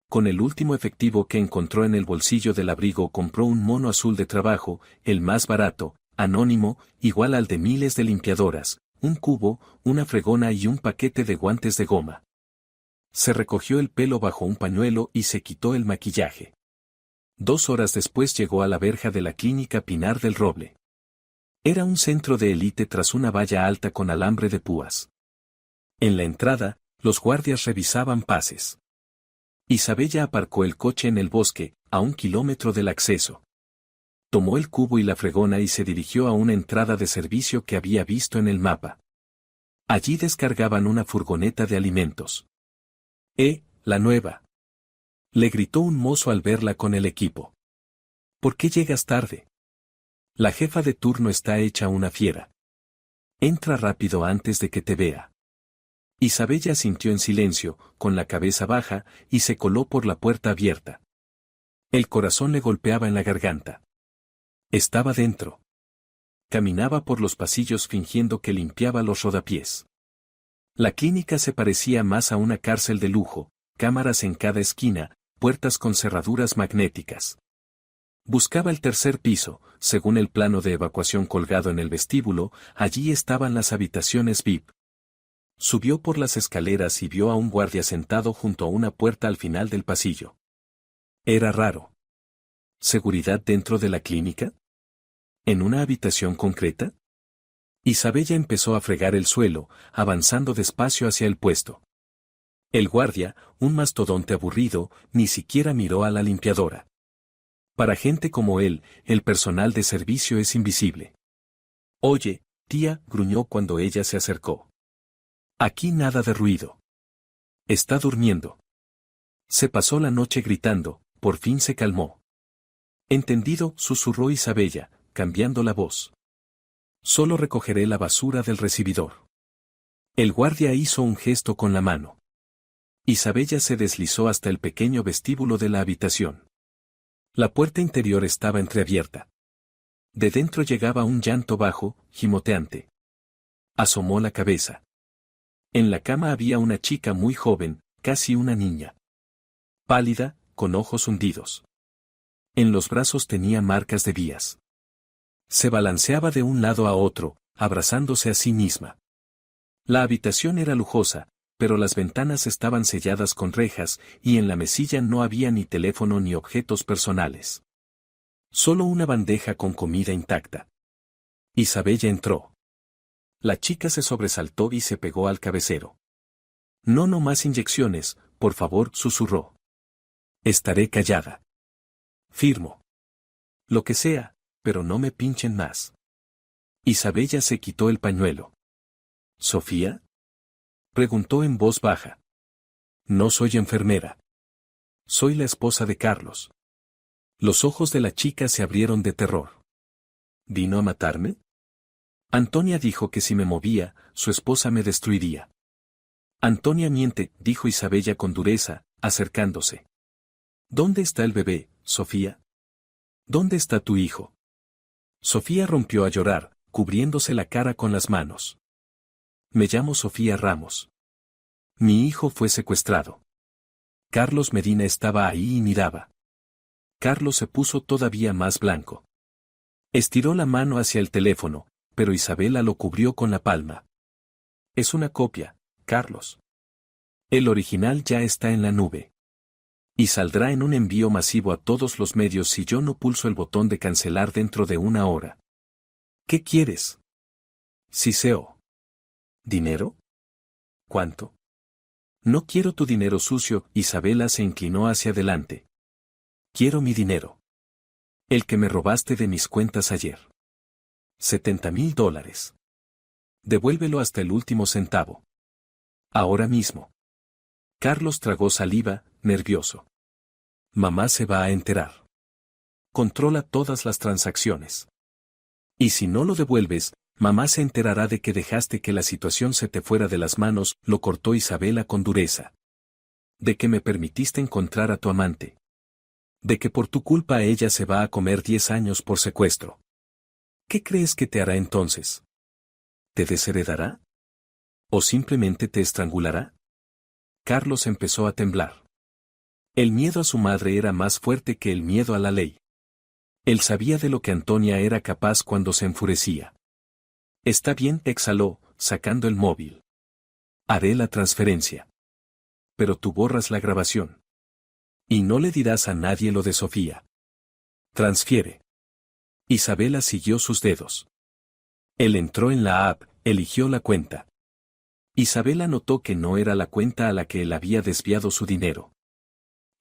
Con el último efectivo que encontró en el bolsillo del abrigo compró un mono azul de trabajo, el más barato, anónimo, igual al de miles de limpiadoras, un cubo, una fregona y un paquete de guantes de goma. Se recogió el pelo bajo un pañuelo y se quitó el maquillaje. 2 horas después llegó a la verja de la clínica Pinar del Roble. Era un centro de élite tras una valla alta con alambre de púas. En la entrada, los guardias revisaban pases. Isabella aparcó el coche en el bosque, a 1 kilómetro del acceso. Tomó el cubo y la fregona y se dirigió a una entrada de servicio que había visto en el mapa. Allí descargaban una furgoneta de alimentos. La nueva. Le gritó un mozo al verla con el equipo. ¿Por qué llegas tarde? La jefa de turno está hecha una fiera. Entra rápido antes de que te vea. Isabella sintió en silencio, con la cabeza baja, y se coló por la puerta abierta. El corazón le golpeaba en la garganta. Estaba dentro. Caminaba por los pasillos fingiendo que limpiaba los rodapiés. La clínica se parecía más a una cárcel de lujo, cámaras en cada esquina, puertas con cerraduras magnéticas. Buscaba el 3er piso, según el plano de evacuación colgado en el vestíbulo, allí estaban las habitaciones VIP. Subió por las escaleras y vio a un guardia sentado junto a una puerta al final del pasillo. Era raro. ¿Seguridad dentro de la clínica? ¿En una habitación concreta? Isabella empezó a fregar el suelo, avanzando despacio hacia el puesto. El guardia, un mastodonte aburrido, ni siquiera miró a la limpiadora. Para gente como él, el personal de servicio es invisible. Oye, tía, gruñó cuando ella se acercó. Aquí nada de ruido. Está durmiendo. Se pasó la noche gritando, por fin se calmó. Entendido, susurró Isabella, cambiando la voz. Solo recogeré la basura del recibidor. El guardia hizo un gesto con la mano. Isabella se deslizó hasta el pequeño vestíbulo de la habitación. La puerta interior estaba entreabierta. De dentro llegaba un llanto bajo, gimoteante. Asomó la cabeza. En la cama había una chica muy joven, casi una niña. Pálida, con ojos hundidos. En los brazos tenía marcas de vías. Se balanceaba de un lado a otro, abrazándose a sí misma. La habitación era lujosa, pero las ventanas estaban selladas con rejas y en la mesilla no había ni teléfono ni objetos personales. Solo una bandeja con comida intacta. Isabella entró. La chica se sobresaltó y se pegó al cabecero. No más inyecciones, por favor, susurró. Estaré callada. Firmo. Lo que sea, pero no me pinchen más. Isabella se quitó el pañuelo. ¿Sofía? Preguntó en voz baja. No soy enfermera. Soy la esposa de Carlos. Los ojos de la chica se abrieron de terror. ¿Vino a matarme? Antonia dijo que si me movía, su esposa me destruiría. Antonia miente, dijo Isabella con dureza, acercándose. ¿Dónde está el bebé, Sofía? ¿Dónde está tu hijo? Sofía rompió a llorar, cubriéndose la cara con las manos. Me llamo Sofía Ramos. Mi hijo fue secuestrado. Carlos Medina estaba ahí y miraba. Carlos se puso todavía más blanco. Estiró la mano hacia el teléfono, pero Isabella lo cubrió con la palma. Es una copia, Carlos. El original ya está en la nube. Y saldrá en un envío masivo a todos los medios si yo no pulso el botón de cancelar dentro de 1 hora. ¿Qué quieres? Siseo. ¿Dinero? ¿Cuánto? No quiero tu dinero sucio, Isabella se inclinó hacia adelante. Quiero mi dinero. El que me robaste de mis cuentas ayer. $70,000. Devuélvelo hasta el último centavo. Ahora mismo. Carlos tragó saliva, nervioso. Mamá se va a enterar. Controla todas las transacciones. Y si no lo devuelves, mamá se enterará de que dejaste que la situación se te fuera de las manos, lo cortó Isabella con dureza. De que me permitiste encontrar a tu amante. De que por tu culpa ella se va a comer 10 años por secuestro. ¿Qué crees que te hará entonces? ¿Te desheredará? ¿O simplemente te estrangulará? Carlos empezó a temblar. El miedo a su madre era más fuerte que el miedo a la ley. Él sabía de lo que Antonia era capaz cuando se enfurecía. Está bien, exhaló, sacando el móvil. Haré la transferencia. Pero tú borras la grabación. Y no le dirás a nadie lo de Sofía. Transfiere. Isabela siguió sus dedos. Él entró en la app, eligió la cuenta. Isabela notó que no era la cuenta a la que él había desviado su dinero.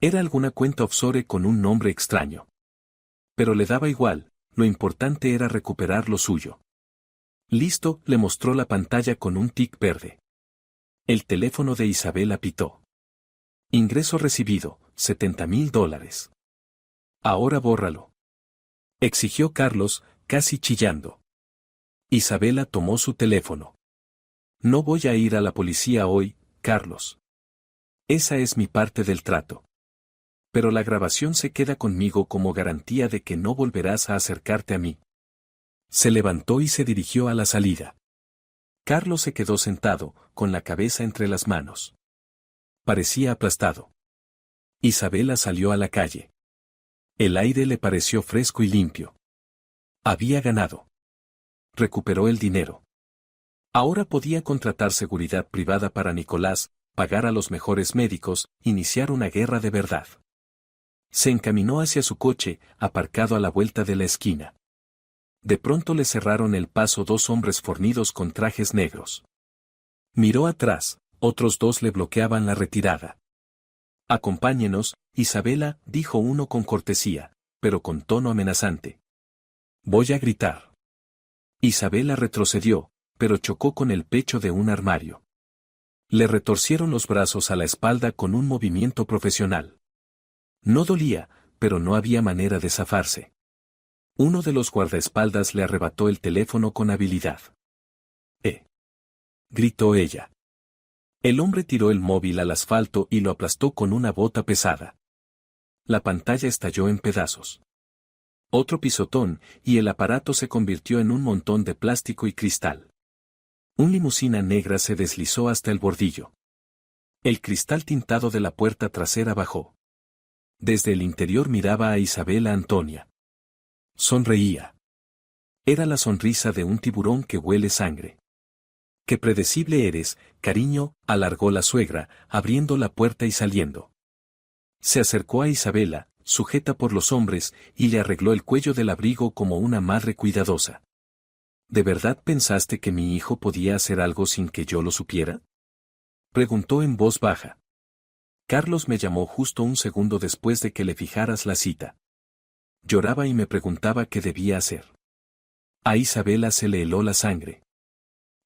Era alguna cuenta offshore con un nombre extraño. Pero le daba igual, lo importante era recuperar lo suyo. Listo, le mostró la pantalla con un tic verde. El teléfono de Isabela pitó. Ingreso recibido, $70,000. Ahora bórralo. Exigió Carlos, casi chillando. Isabela tomó su teléfono. No voy a ir a la policía hoy, Carlos. Esa es mi parte del trato. Pero la grabación se queda conmigo como garantía de que no volverás a acercarte a mí. Se levantó y se dirigió a la salida. Carlos se quedó sentado, con la cabeza entre las manos. Parecía aplastado. Isabela salió a la calle. El aire le pareció fresco y limpio. Había ganado. Recuperó el dinero. Ahora podía contratar seguridad privada para Nicolás, pagar a los mejores médicos, iniciar una guerra de verdad. Se encaminó hacia su coche, aparcado a la vuelta de la esquina. De pronto le cerraron el paso dos hombres fornidos con trajes negros. Miró atrás, otros dos le bloqueaban la retirada. Acompáñenos, Isabela, dijo uno con cortesía, pero con tono amenazante. Voy a gritar. Isabela retrocedió, pero chocó con el pecho de un armario. Le retorcieron los brazos a la espalda con un movimiento profesional. No dolía, pero no había manera de zafarse. Uno de los guardaespaldas le arrebató el teléfono con habilidad. Gritó ella. El hombre tiró el móvil al asfalto y lo aplastó con una bota pesada. La pantalla estalló en pedazos. Otro pisotón, y el aparato se convirtió en un montón de plástico y cristal. Un limusina negra se deslizó hasta el bordillo. El cristal tintado de la puerta trasera bajó. Desde el interior miraba a Isabela Antonia. Sonreía. Era la sonrisa de un tiburón que huele sangre. Qué predecible eres, cariño, alargó la suegra, abriendo la puerta y saliendo. Se acercó a Isabela, sujeta por los hombres, y le arregló el cuello del abrigo como una madre cuidadosa. ¿De verdad pensaste que mi hijo podía hacer algo sin que yo lo supiera? Preguntó en voz baja. Carlos me llamó justo un segundo después de que le fijaras la cita. Lloraba y me preguntaba qué debía hacer. A Isabela se le heló la sangre.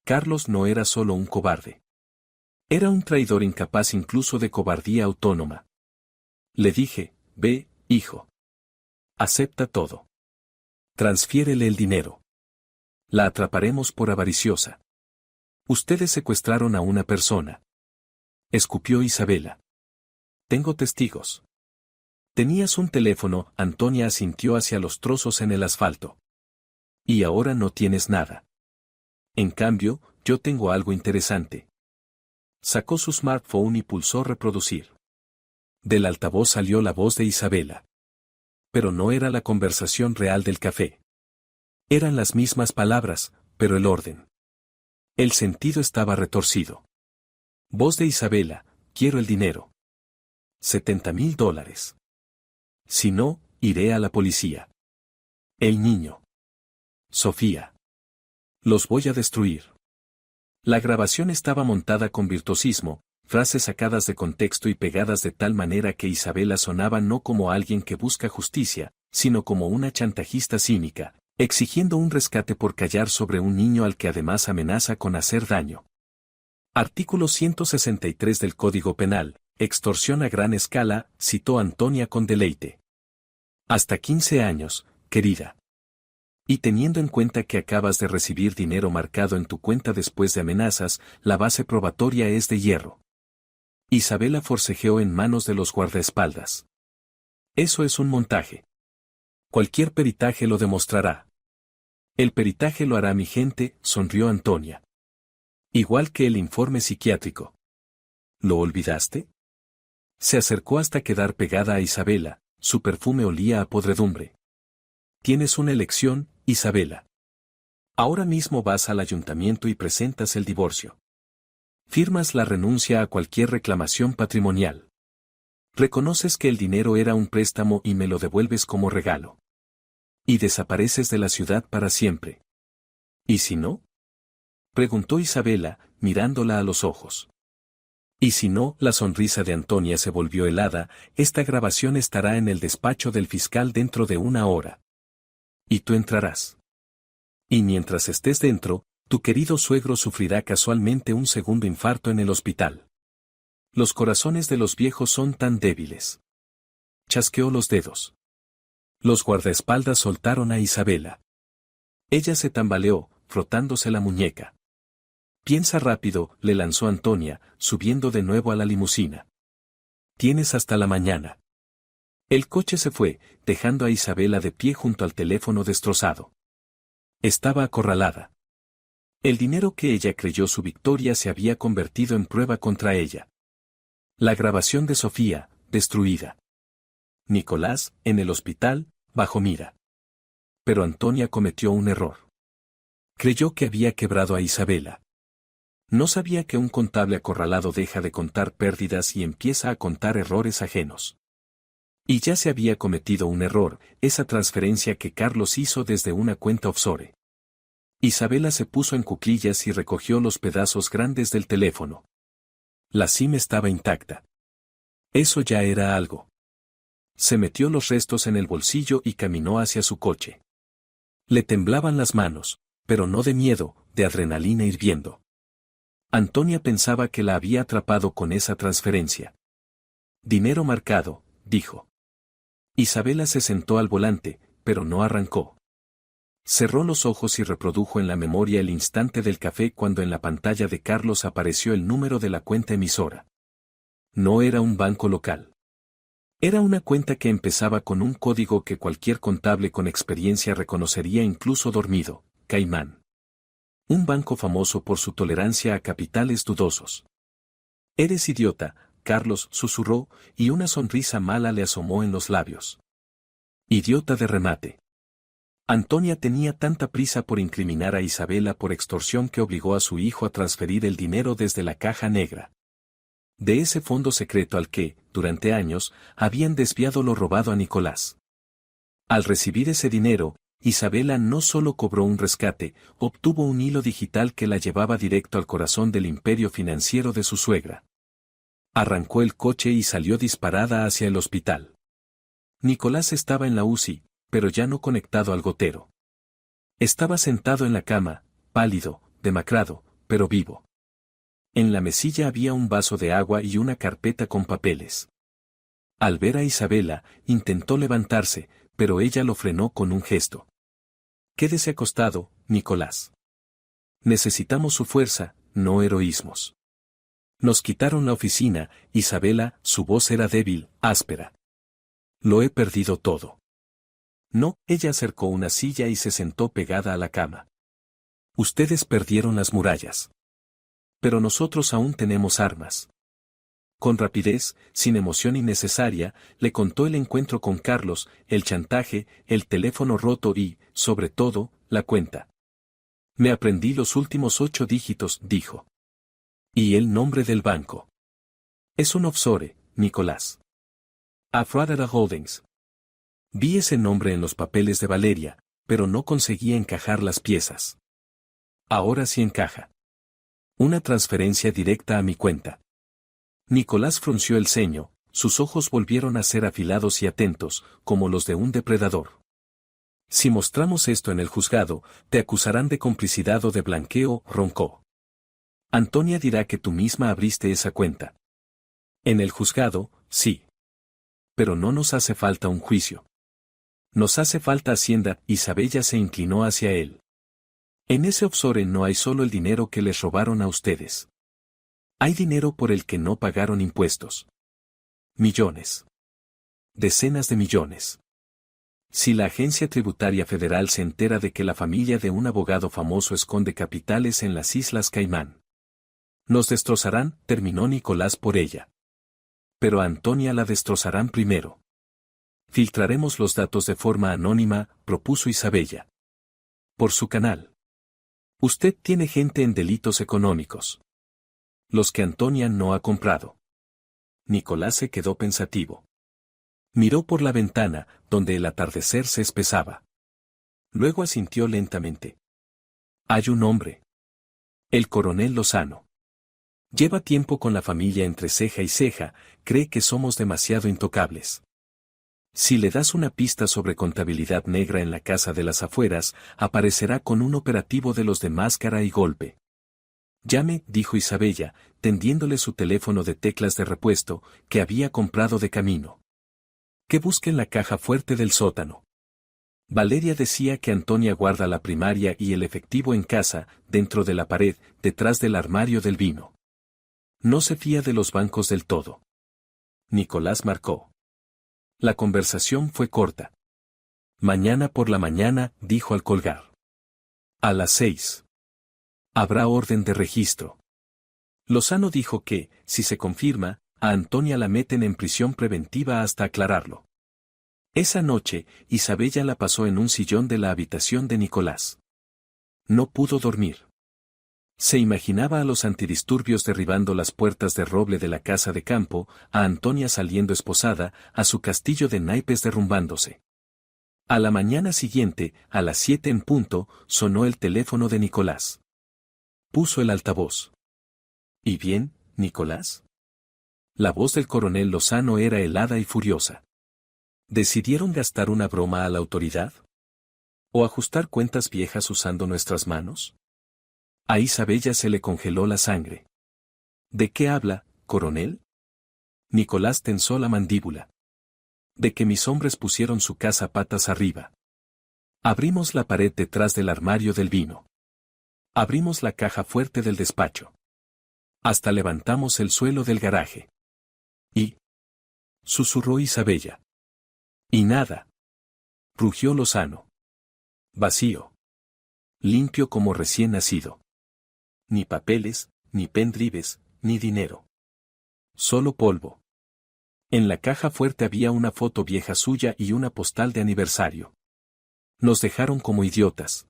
Carlos no era solo un cobarde. Era un traidor incapaz incluso de cobardía autónoma. Le dije, ve, hijo. Acepta todo. Transfiérele el dinero. La atraparemos por avariciosa. Ustedes secuestraron a una persona. Escupió Isabela. Tengo testigos. Tenías un teléfono, Antonia asintió hacia los trozos en el asfalto. Y ahora no tienes nada. En cambio, yo tengo algo interesante. Sacó su smartphone y pulsó reproducir. Del altavoz salió la voz de Isabela. Pero no era la conversación real del café. Eran las mismas palabras, pero el orden. El sentido estaba retorcido. Voz de Isabela, quiero el dinero. $70,000. Si no, iré a la policía. El niño. Sofía. Los voy a destruir. La grabación estaba montada con virtuosismo, frases sacadas de contexto y pegadas de tal manera que Isabela sonaba no como alguien que busca justicia, sino como una chantajista cínica, exigiendo un rescate por callar sobre un niño al que además amenaza con hacer daño. Artículo 163 del Código Penal, extorsión a gran escala, citó Antonia con deleite. Hasta 15 años, querida. Y teniendo en cuenta que acabas de recibir dinero marcado en tu cuenta después de amenazas, la base probatoria es de hierro. Isabela forcejeó en manos de los guardaespaldas. Eso es un montaje. Cualquier peritaje lo demostrará. El peritaje lo hará mi gente, sonrió Antonia. Igual que el informe psiquiátrico. ¿Lo olvidaste? Se acercó hasta quedar pegada a Isabela, su perfume olía a podredumbre. Tienes una elección, Isabela. Ahora mismo vas al ayuntamiento y presentas el divorcio. Firmas la renuncia a cualquier reclamación patrimonial. Reconoces que el dinero era un préstamo y me lo devuelves como regalo. Y desapareces de la ciudad para siempre. ¿Y si no? Preguntó Isabela, mirándola a los ojos. Y si no, la sonrisa de Antonia se volvió helada, esta grabación estará en el despacho del fiscal dentro de 1 hora. Y tú entrarás. Y mientras estés dentro, tu querido suegro sufrirá casualmente un segundo infarto en el hospital. Los corazones de los viejos son tan débiles. Chasqueó los dedos. Los guardaespaldas soltaron a Isabela. Ella se tambaleó, frotándose la muñeca. Piensa rápido, le lanzó Antonia, subiendo de nuevo a la limusina. Tienes hasta la mañana. El coche se fue, dejando a Isabela de pie junto al teléfono destrozado. Estaba acorralada. El dinero que ella creyó su victoria se había convertido en prueba contra ella. La grabación de Sofía, destruida. Nicolás, en el hospital, bajo mira. Pero Antonia cometió un error. Creyó que había quebrado a Isabela. No sabía que un contable acorralado deja de contar pérdidas y empieza a contar errores ajenos. Y ya se había cometido un error, esa transferencia que Carlos hizo desde una cuenta offshore. Isabela se puso en cuclillas y recogió los pedazos grandes del teléfono. La SIM estaba intacta. Eso ya era algo. Se metió los restos en el bolsillo y caminó hacia su coche. Le temblaban las manos, pero no de miedo, de adrenalina hirviendo. Antonia pensaba que la había atrapado con esa transferencia. Dinero marcado, dijo. Isabela se sentó al volante, pero no arrancó. Cerró los ojos y reprodujo en la memoria el instante del café cuando en la pantalla de Carlos apareció el número de la cuenta emisora. No era un banco local. Era una cuenta que empezaba con un código que cualquier contable con experiencia reconocería incluso dormido, Caimán. Un banco famoso por su tolerancia a capitales dudosos. Eres idiota, Carlos susurró, y una sonrisa mala le asomó en los labios. Idiota de remate. Antonia tenía tanta prisa por incriminar a Isabela por extorsión que obligó a su hijo a transferir el dinero desde la caja negra. De ese fondo secreto al que, durante años, habían desviado lo robado a Nicolás. Al recibir ese dinero, Isabela no solo cobró un rescate, obtuvo un hilo digital que la llevaba directo al corazón del imperio financiero de su suegra. Arrancó el coche y salió disparada hacia el hospital. Nicolás estaba en la UCI, pero ya no conectado al gotero. Estaba sentado en la cama, pálido, demacrado, pero vivo. En la mesilla había un vaso de agua y una carpeta con papeles. Al ver a Isabela, intentó levantarse, pero ella lo frenó con un gesto. Quédese acostado, Nicolás. Necesitamos su fuerza, no heroísmos. Nos quitaron la oficina, Isabela, su voz era débil, áspera. Lo he perdido todo. No, ella acercó una silla y se sentó pegada a la cama. Ustedes perdieron las murallas. Pero nosotros aún tenemos armas. Con rapidez, sin emoción innecesaria, le contó el encuentro con Carlos, el chantaje, el teléfono roto y, sobre todo, la cuenta. Me aprendí los últimos 8 dígitos, dijo. Y el nombre del banco. Es un offshore, Nicolás. Afrodita Holdings. Vi ese nombre en los papeles de Valeria, pero no conseguía encajar las piezas. Ahora sí encaja. Una transferencia directa a mi cuenta. Nicolás frunció el ceño, sus ojos volvieron a ser afilados y atentos, como los de un depredador. Si mostramos esto en el juzgado, te acusarán de complicidad o de blanqueo, roncó. Antonia dirá que tú misma abriste esa cuenta. En el juzgado, sí. Pero no nos hace falta un juicio. Nos hace falta Hacienda, Isabella se inclinó hacia él. En ese offshore no hay solo el dinero que les robaron a ustedes. Hay dinero por el que no pagaron impuestos. Millones. Decenas de millones. Si la Agencia Tributaria Federal se entera de que la familia de un abogado famoso esconde capitales en las Islas Caimán, nos destrozarán, terminó Nicolás por ella. Pero a Antonia la destrozarán primero. Filtraremos los datos de forma anónima, propuso Isabella. Por su canal. Usted tiene gente en delitos económicos. Los que Antonia no ha comprado. Nicolás se quedó pensativo. Miró por la ventana, donde el atardecer se espesaba. Luego asintió lentamente. Hay un hombre. El coronel Lozano. Lleva tiempo con la familia entre ceja y ceja, cree que somos demasiado intocables. Si le das una pista sobre contabilidad negra en la casa de las afueras, aparecerá con un operativo de los de máscara y golpe. Llame, dijo Isabella, tendiéndole su teléfono de teclas de repuesto, que había comprado de camino. Que busque en la caja fuerte del sótano. Valeria decía que Antonia guarda la primaria y el efectivo en casa, dentro de la pared, detrás del armario del vino. No se fía de los bancos del todo. Nicolás marcó. La conversación fue corta. Mañana por la mañana, dijo al colgar. A las 6. Habrá orden de registro. Lozano dijo que, si se confirma, a Antonia la meten en prisión preventiva hasta aclararlo. Esa noche, Isabella la pasó en un sillón de la habitación de Nicolás. No pudo dormir. Se imaginaba a los antidisturbios derribando las puertas de roble de la casa de campo, a Antonia saliendo esposada, a su castillo de naipes derrumbándose. A la mañana siguiente, a las 7 en punto, sonó el teléfono de Nicolás. Puso el altavoz. ¿Y bien, Nicolás? La voz del coronel Lozano era helada y furiosa. ¿Decidieron gastar una broma a la autoridad? ¿O ajustar cuentas viejas usando nuestras manos? A Isabella se le congeló la sangre. ¿De qué habla, coronel? Nicolás tensó la mandíbula. De que mis hombres pusieron su casa patas arriba. Abrimos la pared detrás del armario del vino. Abrimos la caja fuerte del despacho. Hasta levantamos el suelo del garaje. Y... susurró Isabella. Y nada. Rugió Lozano. Vacío. Limpio como recién nacido. Ni papeles, ni pendrives, ni dinero. Solo polvo. En la caja fuerte había una foto vieja suya y una postal de aniversario. Nos dejaron como idiotas.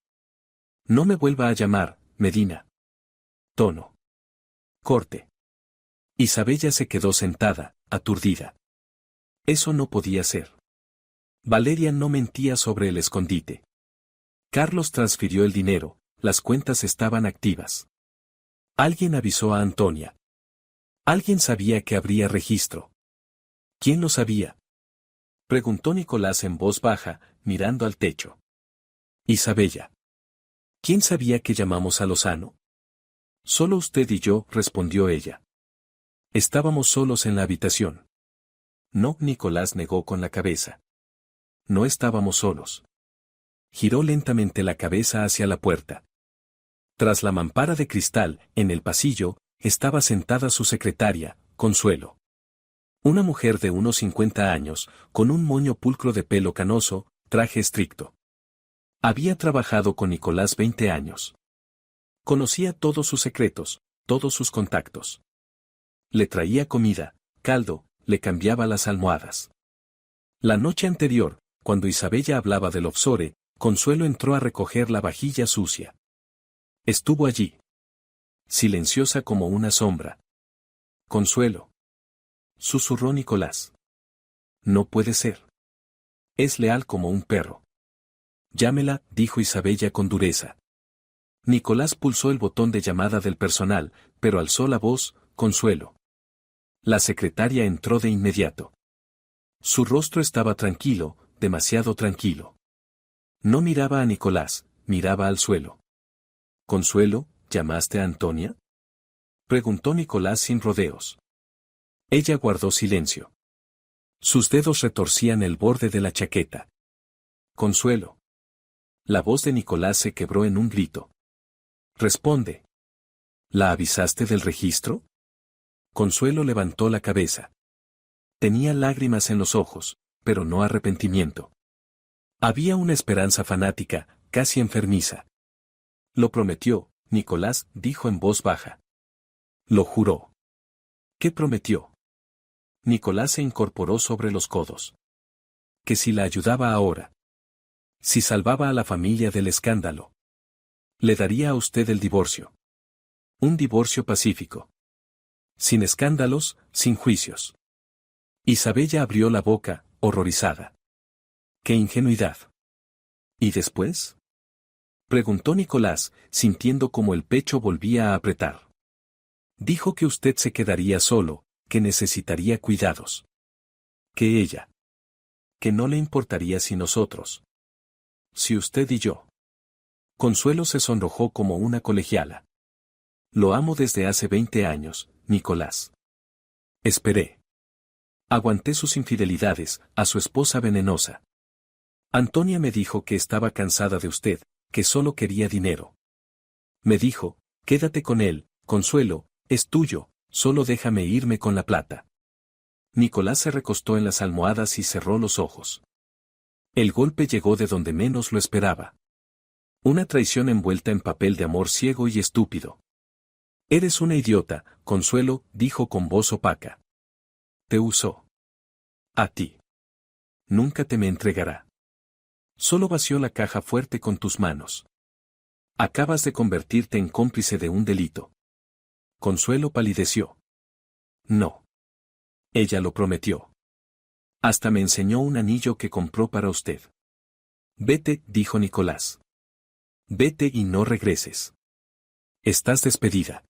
No me vuelva a llamar, Medina. Tono. Corte. Isabella se quedó sentada, aturdida. Eso no podía ser. Valeria no mentía sobre el escondite. Carlos transfirió el dinero, las cuentas estaban activas. Alguien avisó a Antonia. Alguien sabía que habría registro. ¿Quién lo sabía? Preguntó Nicolás en voz baja, mirando al techo. Isabella. ¿Quién sabía que llamamos a Lozano? Solo usted y yo, respondió ella. Estábamos solos en la habitación. No, Nicolás negó con la cabeza. No estábamos solos. Giró lentamente la cabeza hacia la puerta. Tras la mampara de cristal, en el pasillo, estaba sentada su secretaria, Consuelo. Una mujer de unos 50 años, con un moño pulcro de pelo canoso, traje estricto. Había trabajado con Nicolás 20 años. Conocía todos sus secretos, todos sus contactos. Le traía comida, caldo, le cambiaba las almohadas. La noche anterior, cuando Isabella hablaba del Ofsore, Consuelo entró a recoger la vajilla sucia. Estuvo allí. Silenciosa como una sombra. Consuelo. Susurró Nicolás. No puede ser. Es leal como un perro. Llámela, dijo Isabella con dureza. Nicolás pulsó el botón de llamada del personal, pero alzó la voz, Consuelo. La secretaria entró de inmediato. Su rostro estaba tranquilo, demasiado tranquilo. No miraba a Nicolás, miraba al suelo. Consuelo, ¿llamaste a Antonia? Preguntó Nicolás sin rodeos. Ella guardó silencio. Sus dedos retorcían el borde de la chaqueta. Consuelo. La voz de Nicolás se quebró en un grito. Responde. ¿La avisaste del registro? Consuelo levantó la cabeza. Tenía lágrimas en los ojos, pero no arrepentimiento. Había una esperanza fanática, casi enfermiza. Lo prometió, Nicolás, dijo en voz baja. Lo juró. ¿Qué prometió? Nicolás se incorporó sobre los codos. Que si la ayudaba ahora. Si salvaba a la familia del escándalo. Le daría a usted el divorcio. Un divorcio pacífico. Sin escándalos, sin juicios. Isabella abrió la boca, horrorizada. ¡Qué ingenuidad! ¿Y después? Preguntó Nicolás, sintiendo como el pecho volvía a apretar. Dijo que usted se quedaría solo, que necesitaría cuidados. Que ella. Que no le importaría si nosotros. Si usted y yo. Consuelo se sonrojó como una colegiala. Lo amo desde hace 20 años, Nicolás. Esperé. Aguanté sus infidelidades, a su esposa venenosa. Antonia me dijo que estaba cansada de usted, que solo quería dinero. Me dijo, quédate con él, Consuelo, es tuyo, solo déjame irme con la plata. Nicolás se recostó en las almohadas y cerró los ojos. El golpe llegó de donde menos lo esperaba. Una traición envuelta en papel de amor ciego y estúpido. Eres una idiota, Consuelo, dijo con voz opaca. Te usó. A ti. Nunca te me entregará. Solo vació la caja fuerte con tus manos. Acabas de convertirte en cómplice de un delito. Consuelo palideció. No. Ella lo prometió. Hasta me enseñó un anillo que compró para usted. Vete, dijo Nicolás. Vete y no regreses. Estás despedida.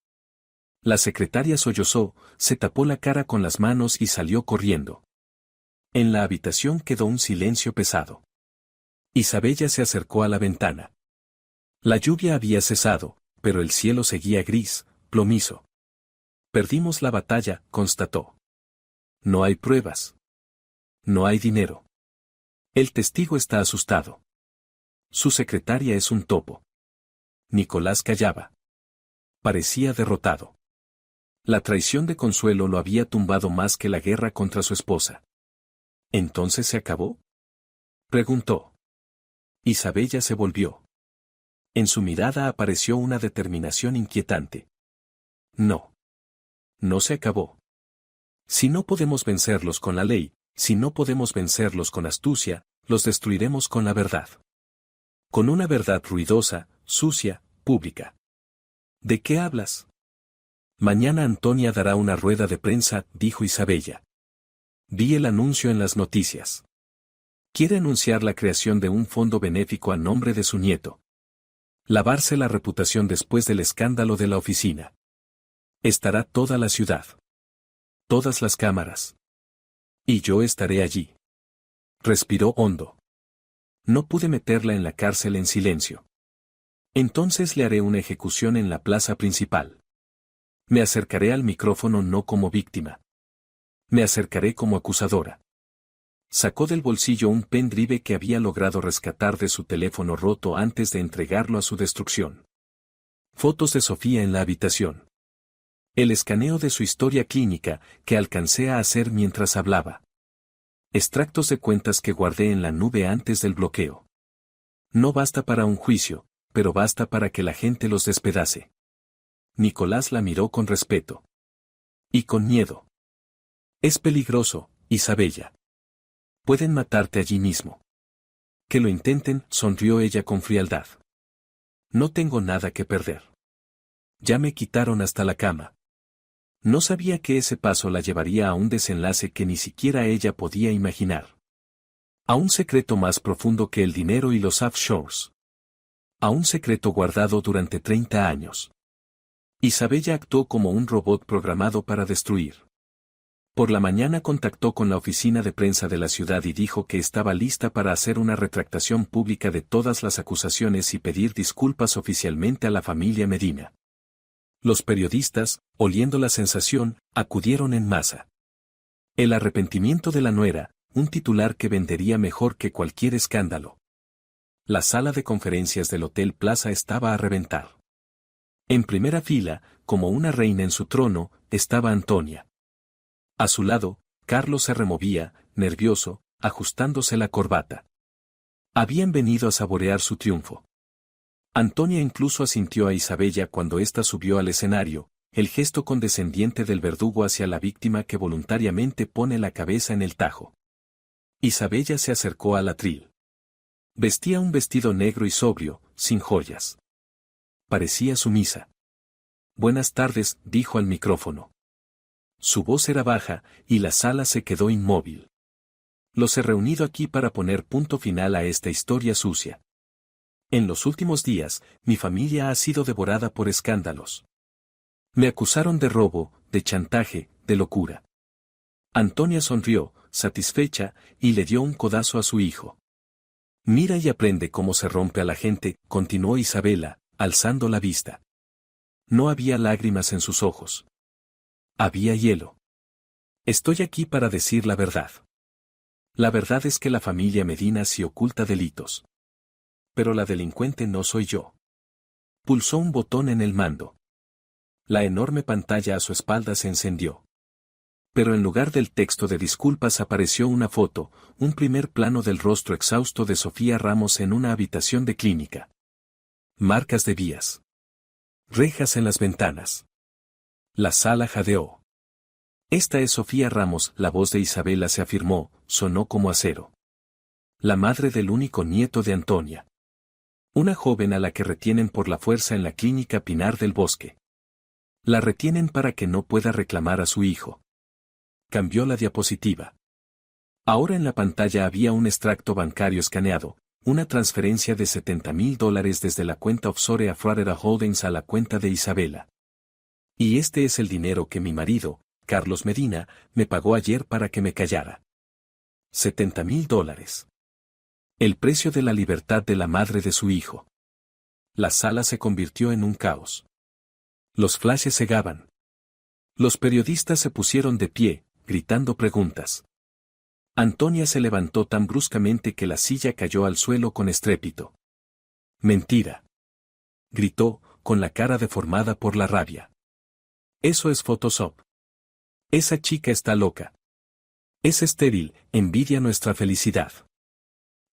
La secretaria sollozó, se tapó la cara con las manos y salió corriendo. En la habitación quedó un silencio pesado. Isabella se acercó a la ventana. La lluvia había cesado, pero el cielo seguía gris, plomizo. Perdimos la batalla, constató. No hay pruebas. No hay dinero. El testigo está asustado. Su secretaria es un topo. Nicolás callaba. Parecía derrotado. La traición de Consuelo lo había tumbado más que la guerra contra su esposa. ¿Entonces se acabó? Preguntó. Isabella se volvió. En su mirada apareció una determinación inquietante. No. No se acabó. Si no podemos vencerlos con la ley, si no podemos vencerlos con astucia, los destruiremos con la verdad. Con una verdad ruidosa, sucia, pública. ¿De qué hablas? Mañana Antonia dará una rueda de prensa, dijo Isabella. Vi el anuncio en las noticias. Quiere anunciar la creación de un fondo benéfico a nombre de su nieto. Lavarse la reputación después del escándalo de la oficina. Estará toda la ciudad. Todas las cámaras. Y yo estaré allí. Respiró hondo. No pude meterla en la cárcel en silencio. Entonces le haré una ejecución en la plaza principal. Me acercaré al micrófono no como víctima. Me acercaré como acusadora. Sacó del bolsillo un pendrive que había logrado rescatar de su teléfono roto antes de entregarlo a su destrucción. Fotos de Sofía en la habitación. El escaneo de su historia clínica, que alcancé a hacer mientras hablaba. Extractos de cuentas que guardé en la nube antes del bloqueo. No basta para un juicio, pero basta para que la gente los despedace. Nicolás la miró con respeto. Y con miedo. Es peligroso, Isabella. Pueden matarte allí mismo. Que lo intenten, sonrió ella con frialdad. No tengo nada que perder. Ya me quitaron hasta la cama. No sabía que ese paso la llevaría a un desenlace que ni siquiera ella podía imaginar. A un secreto más profundo que el dinero y los offshores. A un secreto guardado durante 30 años. Isabella actuó como un robot programado para destruir. Por la mañana contactó con la oficina de prensa de la ciudad y dijo que estaba lista para hacer una retractación pública de todas las acusaciones y pedir disculpas oficialmente a la familia Medina. Los periodistas, oliendo la sensación, acudieron en masa. El arrepentimiento de la nuera, un titular que vendería mejor que cualquier escándalo. La sala de conferencias del Hotel Plaza estaba a reventar. En primera fila, como una reina en su trono, estaba Antonia. A su lado, Carlos se removía, nervioso, ajustándose la corbata. Habían venido a saborear su triunfo. Antonia incluso asintió a Isabella cuando ésta subió al escenario, el gesto condescendiente del verdugo hacia la víctima que voluntariamente pone la cabeza en el tajo. Isabella se acercó al atril. Vestía un vestido negro y sobrio, sin joyas. Parecía sumisa. Buenas tardes, dijo al micrófono. Su voz era baja, y la sala se quedó inmóvil. Los he reunido aquí para poner punto final a esta historia sucia. En los últimos días, mi familia ha sido devorada por escándalos. Me acusaron de robo, de chantaje, de locura. Antonia sonrió, satisfecha, y le dio un codazo a su hijo. Mira y aprende cómo se rompe a la gente, continuó Isabela, alzando la vista. No había lágrimas en sus ojos. Había hielo. Estoy aquí para decir la verdad. La verdad es que la familia Medina sí oculta delitos. Pero la delincuente no soy yo. Pulsó un botón en el mando. La enorme pantalla a su espalda se encendió. Pero en lugar del texto de disculpas apareció una foto, un primer plano del rostro exhausto de Sofía Ramos en una habitación de clínica. Marcas de vías. Rejas en las ventanas. La sala jadeó. Esta es Sofía Ramos, la voz de Isabela se afirmó, sonó como acero. La madre del único nieto de Antonia. Una joven a la que retienen por la fuerza en la clínica Pinar del Bosque. La retienen para que no pueda reclamar a su hijo. Cambió la diapositiva. Ahora en la pantalla había un extracto bancario escaneado, una transferencia de $70,000 desde la cuenta offshore a Florida Holdings a la cuenta de Isabela. Y este es el dinero que mi marido, Carlos Medina, me pagó ayer para que me callara. $70,000. El precio de la libertad de la madre de su hijo. La sala se convirtió en un caos. Los flashes cegaban. Los periodistas se pusieron de pie, gritando preguntas. Antonia se levantó tan bruscamente que la silla cayó al suelo con estrépito. Mentira. Gritó, con la cara deformada por la rabia. Eso es Photoshop. Esa chica está loca. Es estéril, envidia nuestra felicidad.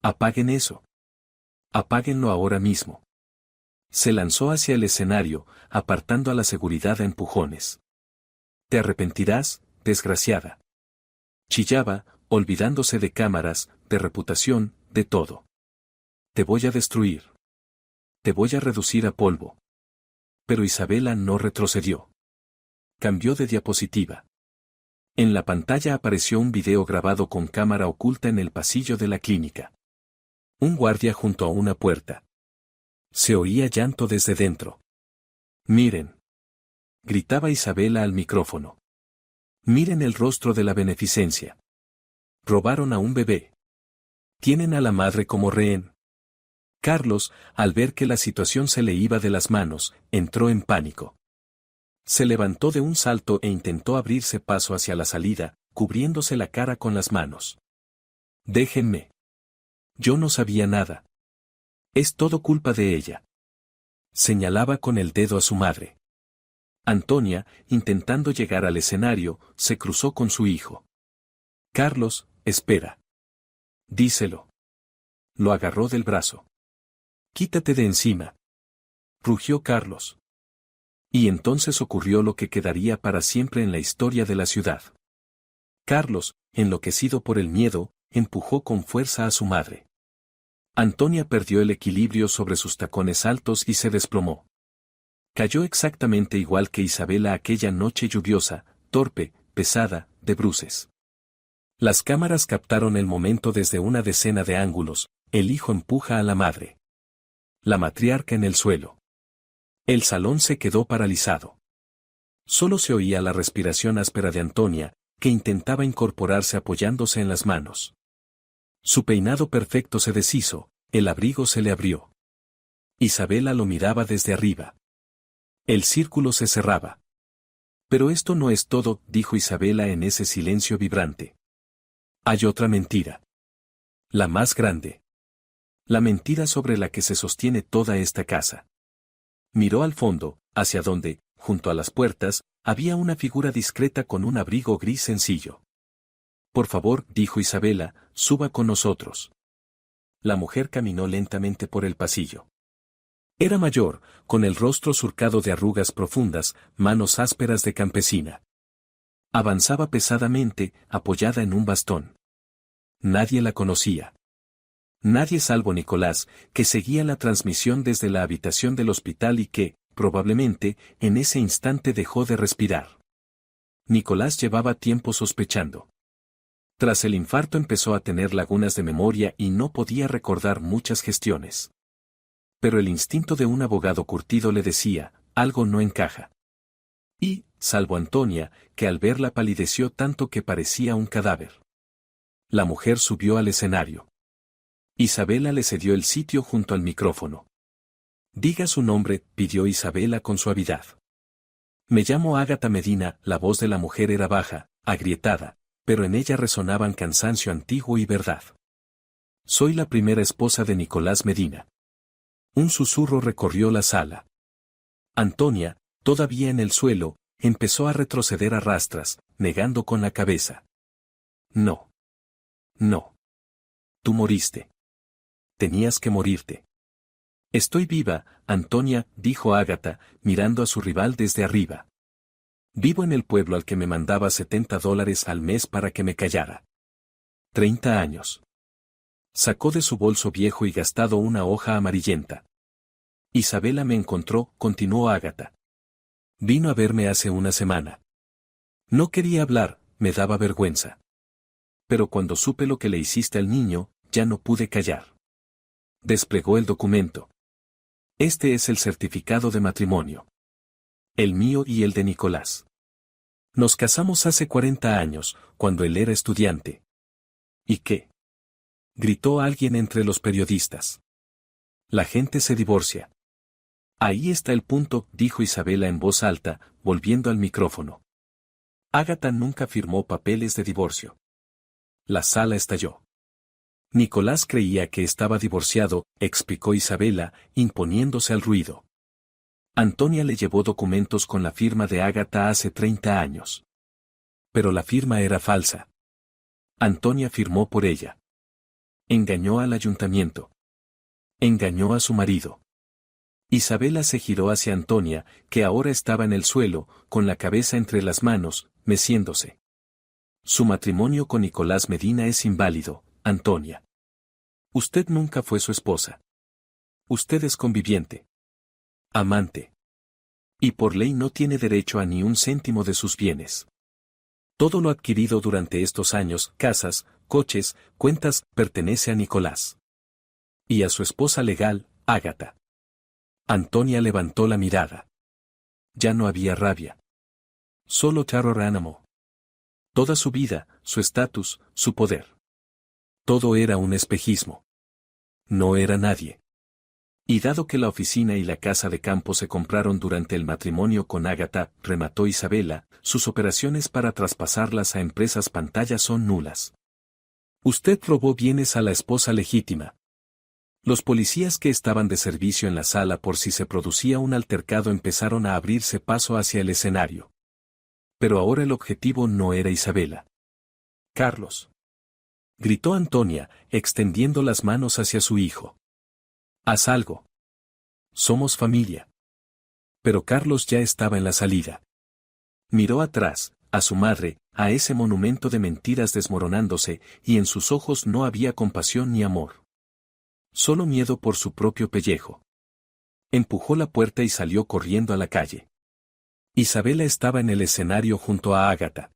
Apaguen eso. Apáguenlo ahora mismo. Se lanzó hacia el escenario, apartando a la seguridad a empujones. Te arrepentirás, desgraciada. Chillaba, olvidándose de cámaras, de reputación, de todo. Te voy a destruir. Te voy a reducir a polvo. Pero Isabela no retrocedió. Cambió de diapositiva. En la pantalla apareció un video grabado con cámara oculta en el pasillo de la clínica. Un guardia junto a una puerta. Se oía llanto desde dentro. Miren. Gritaba Isabela al micrófono. Miren el rostro de la beneficencia. Robaron a un bebé. Tienen a la madre como rehén. Carlos, al ver que la situación se le iba de las manos, entró en pánico. Se levantó de un salto e intentó abrirse paso hacia la salida, cubriéndose la cara con las manos. Déjenme. Yo no sabía nada. Es todo culpa de ella. Señalaba con el dedo a su madre. Antonia, intentando llegar al escenario, se cruzó con su hijo. Carlos, espera. Díselo. Lo agarró del brazo. Quítate de encima. Rugió Carlos. Y entonces ocurrió lo que quedaría para siempre en la historia de la ciudad. Carlos, enloquecido por el miedo, empujó con fuerza a su madre. Antonia perdió el equilibrio sobre sus tacones altos y se desplomó. Cayó exactamente igual que Isabela aquella noche lluviosa, torpe, pesada, de bruces. Las cámaras captaron el momento desde una decena de ángulos, el hijo empuja a la madre. La matriarca en el suelo. El salón se quedó paralizado. Solo se oía la respiración áspera de Antonia, que intentaba incorporarse apoyándose en las manos. Su peinado perfecto se deshizo, el abrigo se le abrió. Isabela lo miraba desde arriba. El círculo se cerraba. Pero esto no es todo, dijo Isabela en ese silencio vibrante. Hay otra mentira. La más grande. La mentira sobre la que se sostiene toda esta casa. Miró al fondo, hacia donde, junto a las puertas, había una figura discreta con un abrigo gris sencillo. Por favor, dijo Isabela, suba con nosotros. La mujer caminó lentamente por el pasillo. Era mayor, con el rostro surcado de arrugas profundas, manos ásperas de campesina. Avanzaba pesadamente, apoyada en un bastón. Nadie la conocía. Nadie salvo Nicolás, que seguía la transmisión desde la habitación del hospital y que, probablemente, en ese instante dejó de respirar. Nicolás llevaba tiempo sospechando. Tras el infarto empezó a tener lagunas de memoria y no podía recordar muchas gestiones. Pero el instinto de un abogado curtido le decía, algo no encaja. Y, salvo Antonia, que al verla palideció tanto que parecía un cadáver. La mujer subió al escenario. Isabela le cedió el sitio junto al micrófono. Diga su nombre, pidió Isabela con suavidad. Me llamo Ágata Medina. La voz de la mujer era baja, agrietada, pero en ella resonaban cansancio antiguo y verdad. Soy la primera esposa de Nicolás Medina. Un susurro recorrió la sala. Antonia, todavía en el suelo, empezó a retroceder a rastras, negando con la cabeza. No. No. Tú moriste. Tenías que morirte. Estoy viva, Antonia, dijo Ágata, mirando a su rival desde arriba. Vivo en el pueblo al que me mandaba $70 al mes para que me callara. 30 años. Sacó de su bolso viejo y gastado una hoja amarillenta. Isabela me encontró, continuó Ágata. Vino a verme hace una semana. No quería hablar, me daba vergüenza. Pero cuando supe lo que le hiciste al niño, ya no pude callar. Desplegó el documento. Este es el certificado de matrimonio. El mío y el de Nicolás. Nos casamos hace 40 años, cuando él era estudiante. ¿Y qué? Gritó alguien entre los periodistas. La gente se divorcia. Ahí está el punto, dijo Isabela en voz alta, volviendo al micrófono. Ágata nunca firmó papeles de divorcio. La sala estalló. Nicolás creía que estaba divorciado, explicó Isabela, imponiéndose al ruido. Antonia le llevó documentos con la firma de Ágata hace 30 años. Pero la firma era falsa. Antonia firmó por ella. Engañó al ayuntamiento. Engañó a su marido. Isabela se giró hacia Antonia, que ahora estaba en el suelo, con la cabeza entre las manos, meciéndose. Su matrimonio con Nicolás Medina es inválido, Antonia. Usted nunca fue su esposa. Usted es conviviente. Amante. Y por ley no tiene derecho a ni un céntimo de sus bienes. Todo lo adquirido durante estos años, casas, coches, cuentas, pertenece a Nicolás. Y a su esposa legal, Ágata. Antonia levantó la mirada. Ya no había rabia. Solo terror ánimo. Toda su vida, su estatus, su poder. Todo era un espejismo. No era nadie. Y dado que la oficina y la casa de campo se compraron durante el matrimonio con Ágata, remató Isabela, sus operaciones para traspasarlas a empresas pantalla son nulas. Usted robó bienes a la esposa legítima. Los policías que estaban de servicio en la sala por si se producía un altercado empezaron a abrirse paso hacia el escenario. Pero ahora el objetivo no era Isabela. Carlos. Gritó Antonia, extendiendo las manos hacia su hijo. Haz algo. Somos familia. Pero Carlos ya estaba en la salida. Miró atrás, a su madre, a ese monumento de mentiras desmoronándose, y en sus ojos no había compasión ni amor. Solo miedo por su propio pellejo. Empujó la puerta y salió corriendo a la calle. Isabela estaba en el escenario junto a Ágata.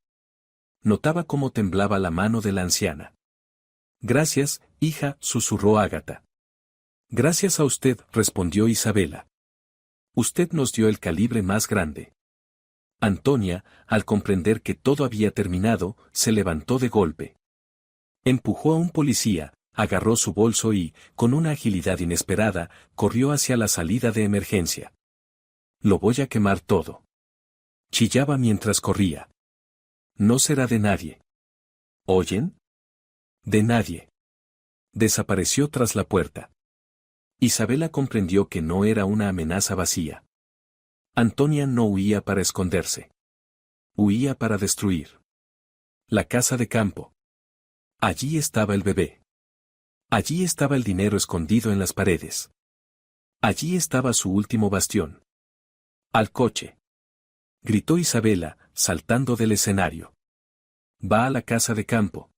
Notaba cómo temblaba la mano de la anciana. Gracias, hija, susurró Ágata. Gracias a usted, respondió Isabela. Usted nos dio el calibre más grande. Antonia, al comprender que todo había terminado, se levantó de golpe. Empujó a un policía, agarró su bolso y, con una agilidad inesperada, corrió hacia la salida de emergencia. Lo voy a quemar todo. Chillaba mientras corría. No será de nadie. ¿Oyen? De nadie. Desapareció tras la puerta. Isabela comprendió que no era una amenaza vacía. Antonia no huía para esconderse. Huía para destruir. La casa de campo. Allí estaba el bebé. Allí estaba el dinero escondido en las paredes. Allí estaba su último bastión. Al coche. Gritó Isabela, saltando del escenario. Va a la casa de campo.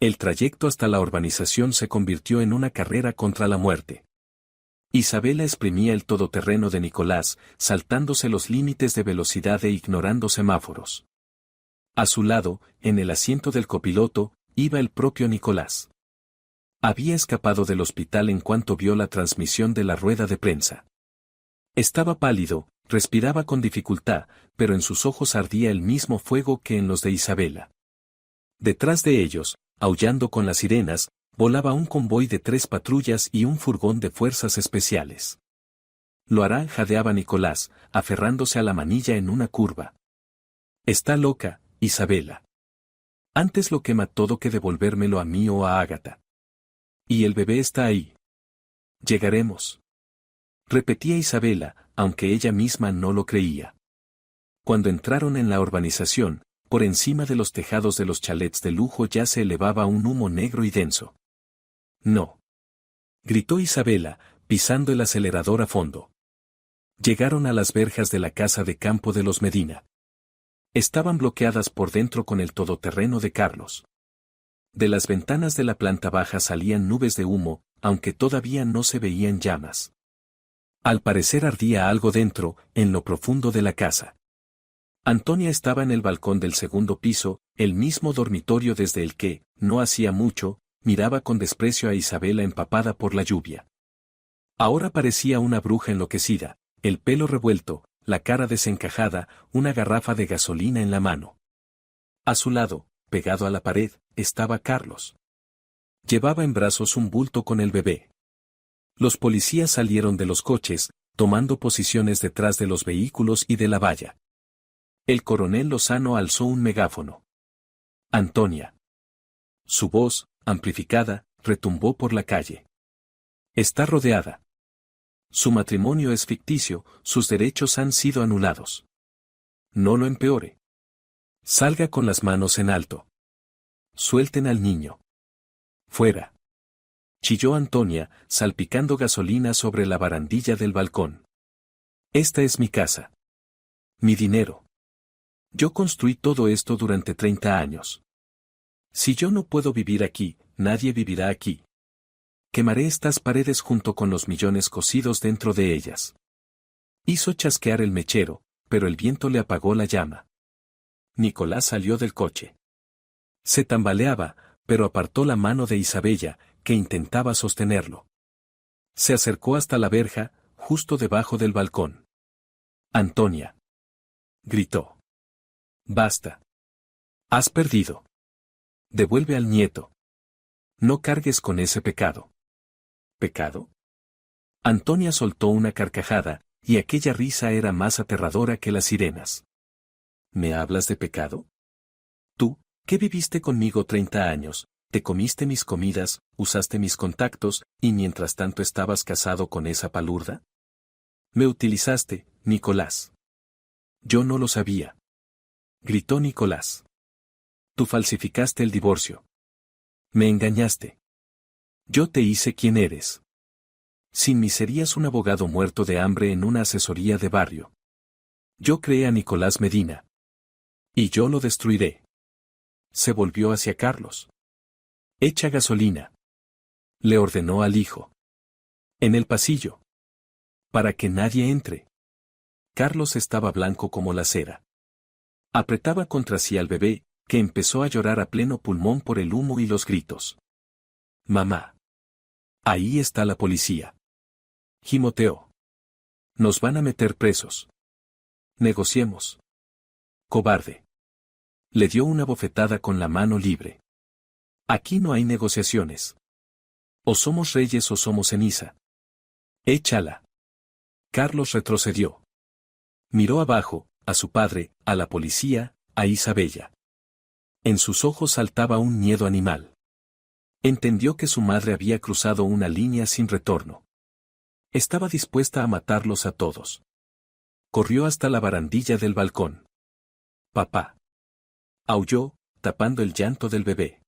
El trayecto hasta la urbanización se convirtió en una carrera contra la muerte. Isabela exprimía el todoterreno de Nicolás, saltándose los límites de velocidad e ignorando semáforos. A su lado, en el asiento del copiloto, iba el propio Nicolás. Había escapado del hospital en cuanto vio la transmisión de la rueda de prensa. Estaba pálido, respiraba con dificultad, pero en sus ojos ardía el mismo fuego que en los de Isabela. Detrás de ellos, aullando con las sirenas, volaba un convoy de 3 patrullas y un furgón de fuerzas especiales. Lo hará, jadeaba Nicolás, aferrándose a la manilla en una curva. Está loca, Isabela. Antes lo quema todo que devolvérmelo a mí o a Ágata. Y el bebé está ahí. Llegaremos. Repetía Isabela, aunque ella misma no lo creía. Cuando entraron en la urbanización, por encima de los tejados de los chalets de lujo ya se elevaba un humo negro y denso. No. Gritó Isabela, pisando el acelerador a fondo. Llegaron a las verjas de la casa de campo de los Medina. Estaban bloqueadas por dentro con el todoterreno de Carlos. De las ventanas de la planta baja salían nubes de humo, aunque todavía no se veían llamas. Al parecer ardía algo dentro, en lo profundo de la casa. Antonia estaba en el balcón del segundo piso, el mismo dormitorio desde el que, no hacía mucho, miraba con desprecio a Isabela empapada por la lluvia. Ahora parecía una bruja enloquecida, el pelo revuelto, la cara desencajada, una garrafa de gasolina en la mano. A su lado, pegado a la pared, estaba Carlos. Llevaba en brazos un bulto con el bebé. Los policías salieron de los coches, tomando posiciones detrás de los vehículos y de la valla. El coronel Lozano alzó un megáfono. Antonia. Su voz, amplificada, retumbó por la calle. Está rodeada. Su matrimonio es ficticio, sus derechos han sido anulados. No lo empeore. Salga con las manos en alto. Suelten al niño. Fuera. Chilló Antonia, salpicando gasolina sobre la barandilla del balcón. Esta es mi casa. Mi dinero. Yo construí todo esto durante 30 años. Si yo no puedo vivir aquí, nadie vivirá aquí. Quemaré estas paredes junto con los millones cosidos dentro de ellas. Hizo chasquear el mechero, pero el viento le apagó la llama. Nicolás salió del coche. Se tambaleaba, pero apartó la mano de Isabella, que intentaba sostenerlo. Se acercó hasta la verja, justo debajo del balcón. Antonia. Gritó. Basta. Has perdido. Devuelve al nieto. No cargues con ese pecado. ¿Pecado? Antonia soltó una carcajada, y aquella risa era más aterradora que las sirenas. ¿Me hablas de pecado? Tú, que viviste conmigo 30 años, te comiste mis comidas, usaste mis contactos, y mientras tanto estabas casado con esa palurda. Me utilizaste, Nicolás. Yo no lo sabía. Gritó Nicolás. Tú falsificaste el divorcio. Me engañaste. Yo te hice quien eres. Sin mí serías un abogado muerto de hambre en una asesoría de barrio. Yo creé a Nicolás Medina. Y yo lo destruiré. Se volvió hacia Carlos. Echa gasolina. Le ordenó al hijo. En el pasillo. Para que nadie entre. Carlos estaba blanco como la cera. Apretaba contra sí al bebé, que empezó a llorar a pleno pulmón por el humo y los gritos. Mamá. Ahí está la policía. Gimoteó. Nos van a meter presos. Negociemos. Cobarde. Le dio una bofetada con la mano libre. Aquí no hay negociaciones. O somos reyes o somos ceniza. Échala. Carlos retrocedió. Miró abajo, a su padre, a la policía, a Isabella. En sus ojos saltaba un miedo animal. Entendió que su madre había cruzado una línea sin retorno. Estaba dispuesta a matarlos a todos. Corrió hasta la barandilla del balcón. Papá. Aulló, tapando el llanto del bebé.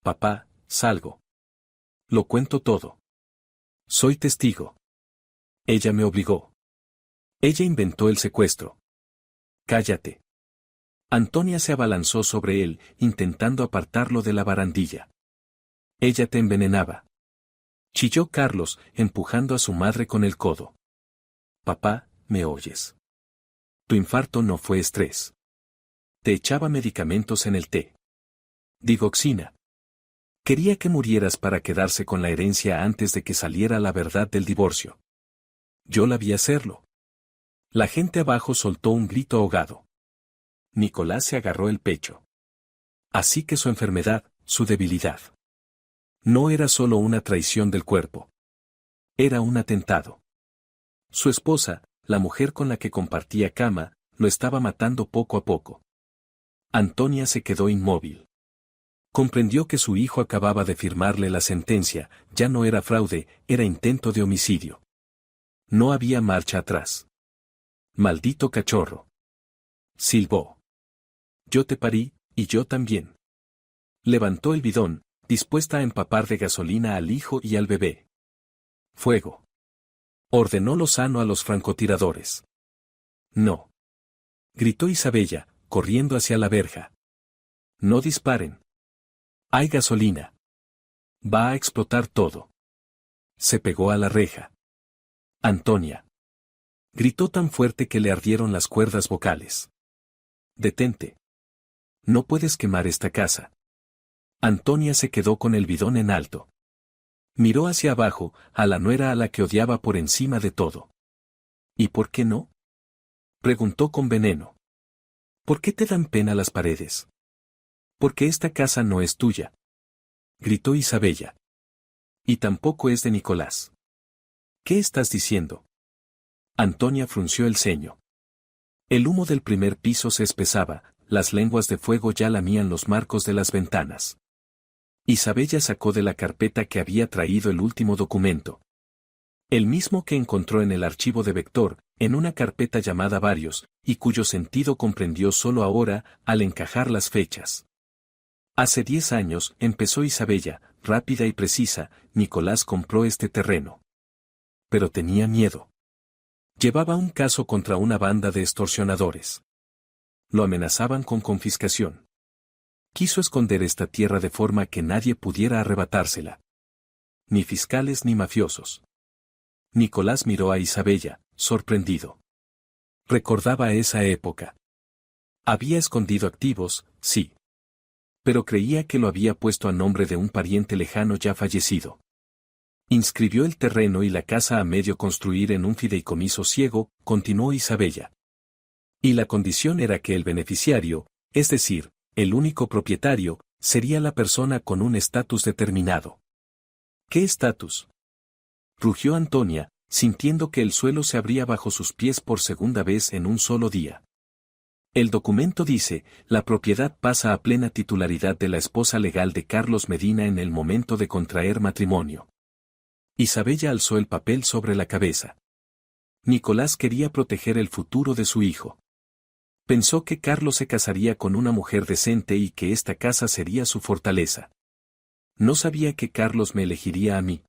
Papá, salgo. Lo cuento todo. Soy testigo. Ella me obligó. Ella inventó el secuestro. Cállate. Antonia se abalanzó sobre él, intentando apartarlo de la barandilla. Ella te envenenaba. Chilló Carlos, empujando a su madre con el codo. Papá, ¿me oyes? Tu infarto no fue estrés. Te echaba medicamentos en el té. Digoxina. Quería que murieras para quedarse con la herencia antes de que saliera la verdad del divorcio. Yo la vi hacerlo. La gente abajo soltó un grito ahogado. Nicolás se agarró el pecho. Así que su enfermedad, su debilidad. No era solo una traición del cuerpo. Era un atentado. Su esposa, la mujer con la que compartía cama, lo estaba matando poco a poco. Antonia se quedó inmóvil. Comprendió que su hijo acababa de firmarle la sentencia, ya no era fraude, era intento de homicidio. No había marcha atrás. Maldito cachorro. Silbó. Yo te parí, y yo también. Levantó el bidón, dispuesta a empapar de gasolina al hijo y al bebé. Fuego. Ordenó Lozano a los francotiradores. No. Gritó Isabella, corriendo hacia la verja. No disparen. Hay gasolina. Va a explotar todo. Se pegó a la reja. Antonia. Gritó tan fuerte que le ardieron las cuerdas vocales. Detente. No puedes quemar esta casa. Antonia se quedó con el bidón en alto. Miró hacia abajo, a la nuera a la que odiaba por encima de todo. ¿Y por qué no? Preguntó con veneno. ¿Por qué te dan pena las paredes? Porque esta casa no es tuya. Gritó Isabella. Y tampoco es de Nicolás. ¿Qué estás diciendo? Antonia frunció el ceño. El humo del primer piso se espesaba, las lenguas de fuego ya lamían los marcos de las ventanas. Isabella sacó de la carpeta que había traído el último documento. El mismo que encontró en el archivo de Vector, en una carpeta llamada Varios, y cuyo sentido comprendió solo ahora, al encajar las fechas. Hace 10 años, empezó Isabella, rápida y precisa, Nicolás compró este terreno. Pero tenía miedo. Llevaba un caso contra una banda de extorsionadores. Lo amenazaban con confiscación. Quiso esconder esta tierra de forma que nadie pudiera arrebatársela. Ni fiscales ni mafiosos. Nicolás miró a Isabella, sorprendido. Recordaba esa época. Había escondido activos, sí. Pero creía que lo había puesto a nombre de un pariente lejano ya fallecido. Inscribió el terreno y la casa a medio construir en un fideicomiso ciego, continuó Isabella. Y la condición era que el beneficiario, es decir, el único propietario, sería la persona con un estatus determinado. ¿Qué estatus? Rugió Antonia, sintiendo que el suelo se abría bajo sus pies por segunda vez en un solo día. El documento dice, la propiedad pasa a plena titularidad de la esposa legal de Carlos Medina en el momento de contraer matrimonio. Isabella alzó el papel sobre la cabeza. Nicolás quería proteger el futuro de su hijo. Pensó que Carlos se casaría con una mujer decente y que esta casa sería su fortaleza. No sabía que Carlos me elegiría a mí.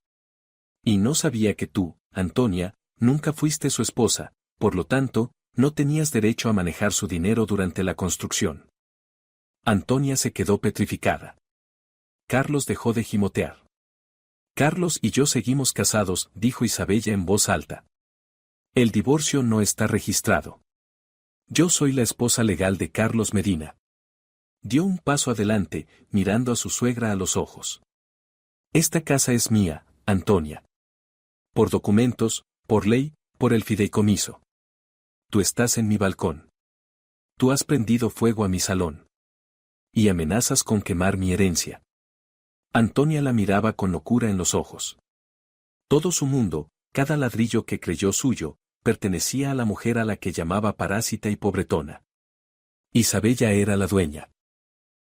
Y no sabía que tú, Antonia, nunca fuiste su esposa, por lo tanto, no tenías derecho a manejar su dinero durante la construcción. Antonia se quedó petrificada. Carlos dejó de gimotear. Carlos y yo seguimos casados, dijo Isabella en voz alta. El divorcio no está registrado. Yo soy la esposa legal de Carlos Medina. Dio un paso adelante, mirando a su suegra a los ojos. Esta casa es mía, Antonia. Por documentos, por ley, por el fideicomiso. Tú estás en mi balcón. Tú has prendido fuego a mi salón. Y amenazas con quemar mi herencia. Antonia la miraba con locura en los ojos. Todo su mundo, cada ladrillo que creyó suyo, pertenecía a la mujer a la que llamaba parásita y pobretona. Isabella era la dueña.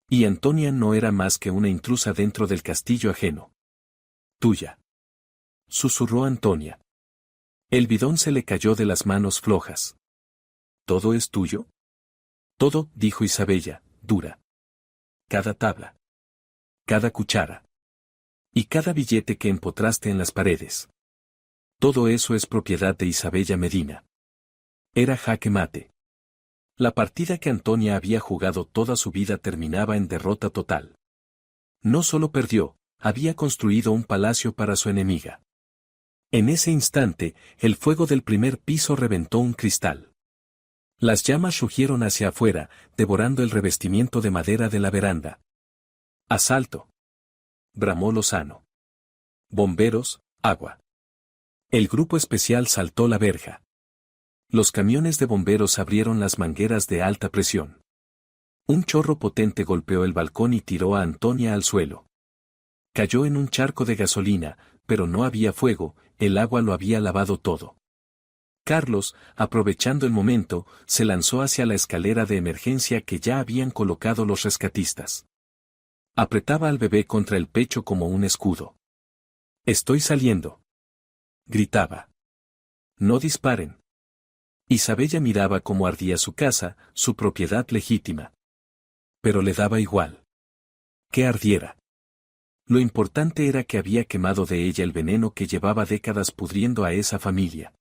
Y Antonia no era más que una intrusa dentro del castillo ajeno. Tuya. Susurró Antonia. El bidón se le cayó de las manos flojas. ¿Todo es tuyo? Todo, dijo Isabella, dura. Cada tabla. Cada cuchara. Y cada billete que empotraste en las paredes. Todo eso es propiedad de Isabella Medina. Era jaque mate. La partida que Antonia había jugado toda su vida terminaba en derrota total. No solo perdió, había construido un palacio para su enemiga. En ese instante, el fuego del primer piso reventó un cristal. Las llamas rugieron hacia afuera, devorando el revestimiento de madera de la veranda. ¡Asalto! bramó Lozano. Bomberos, agua. El grupo especial saltó la verja. Los camiones de bomberos abrieron las mangueras de alta presión. Un chorro potente golpeó el balcón y tiró a Antonia al suelo. Cayó en un charco de gasolina, pero no había fuego, el agua lo había lavado todo. Carlos, aprovechando el momento, se lanzó hacia la escalera de emergencia que ya habían colocado los rescatistas. Apretaba al bebé contra el pecho como un escudo. «Estoy saliendo», gritaba. «No disparen». Isabella miraba cómo ardía su casa, su propiedad legítima. Pero le daba igual. Que ardiera. Lo importante era que había quemado de ella el veneno que llevaba décadas pudriendo a esa familia.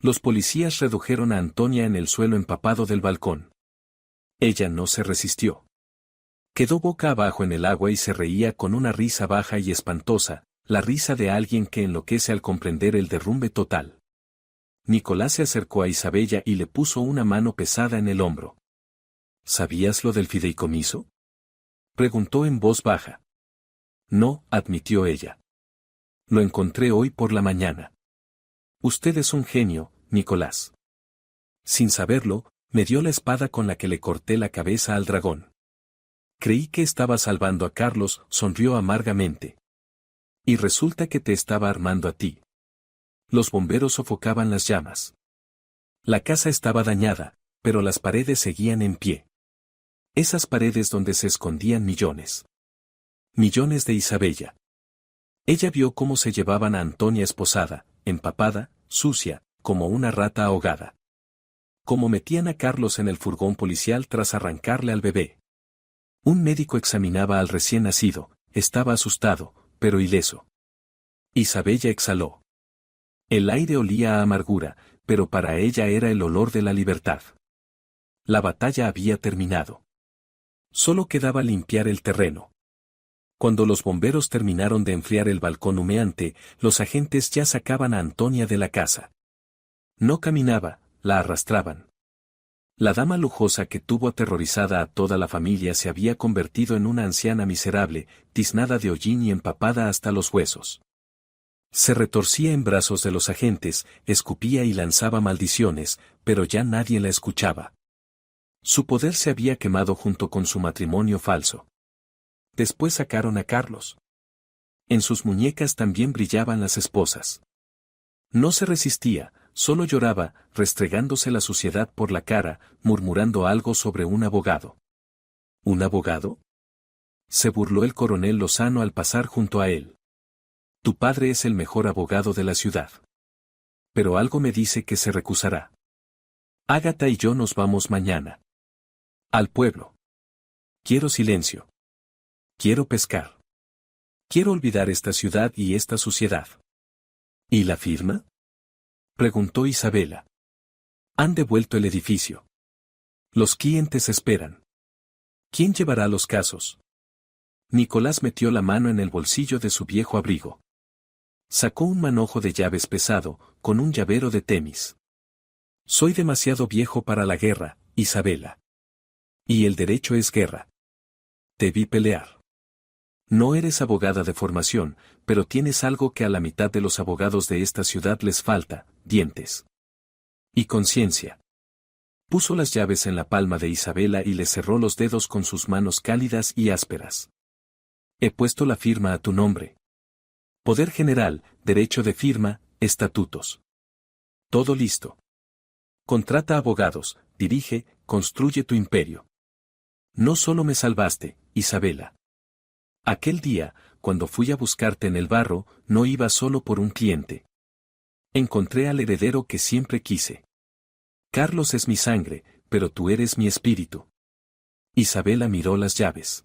Los policías redujeron a Antonia en el suelo empapado del balcón. Ella no se resistió. Quedó boca abajo en el agua y se reía con una risa baja y espantosa, la risa de alguien que enloquece al comprender el derrumbe total. Nicolás se acercó a Isabella y le puso una mano pesada en el hombro. ¿Sabías lo del fideicomiso?, preguntó en voz baja. No, admitió ella. Lo encontré hoy por la mañana. Usted es un genio, Nicolás. Sin saberlo, me dio la espada con la que le corté la cabeza al dragón. Creí que estaba salvando a Carlos, sonrió amargamente. Y resulta que te estaba armando a ti. Los bomberos sofocaban las llamas. La casa estaba dañada, pero las paredes seguían en pie. Esas paredes donde se escondían millones. Millones de Isabella. Ella vio cómo se llevaban a Antonia esposada, empapada, sucia, como una rata ahogada. Cómo metían a Carlos en el furgón policial tras arrancarle al bebé. Un médico examinaba al recién nacido, estaba asustado, pero ileso. Isabella exhaló. El aire olía a amargura, pero para ella era el olor de la libertad. La batalla había terminado. Solo quedaba limpiar el terreno. Cuando los bomberos terminaron de enfriar el balcón humeante, los agentes ya sacaban a Antonia de la casa. No caminaba, la arrastraban. La dama lujosa que tuvo aterrorizada a toda la familia se había convertido en una anciana miserable, tiznada de hollín y empapada hasta los huesos. Se retorcía en brazos de los agentes, escupía y lanzaba maldiciones, pero ya nadie la escuchaba. Su poder se había quemado junto con su matrimonio falso. Después sacaron a Carlos. En sus muñecas también brillaban las esposas. No se resistía, solo lloraba, restregándose la suciedad por la cara, murmurando algo sobre un abogado. ¿Un abogado?, se burló el coronel Lozano al pasar junto a él. Tu padre es el mejor abogado de la ciudad. Pero algo me dice que se recusará. Ágata y yo nos vamos mañana. Al pueblo. Quiero silencio. Quiero pescar. Quiero olvidar esta ciudad y esta suciedad. ¿Y la firma?, preguntó Isabela. Han devuelto el edificio. Los clientes esperan. ¿Quién llevará los casos? Nicolás metió la mano en el bolsillo de su viejo abrigo. Sacó un manojo de llaves pesado, con un llavero de Temis. Soy demasiado viejo para la guerra, Isabela. Y el derecho es guerra. Te vi pelear. No eres abogada de formación, pero tienes algo que a la mitad de los abogados de esta ciudad les falta, dientes. Y conciencia. Puso las llaves en la palma de Isabela y le cerró los dedos con sus manos cálidas y ásperas. He puesto la firma a tu nombre. Poder general, derecho de firma, estatutos. Todo listo. Contrata abogados, dirige, construye tu imperio. No solo me salvaste, Isabela. Aquel día, cuando fui a buscarte en el barro, no iba solo por un cliente. Encontré al heredero que siempre quise. Carlos es mi sangre, pero tú eres mi espíritu. Isabela miró las llaves.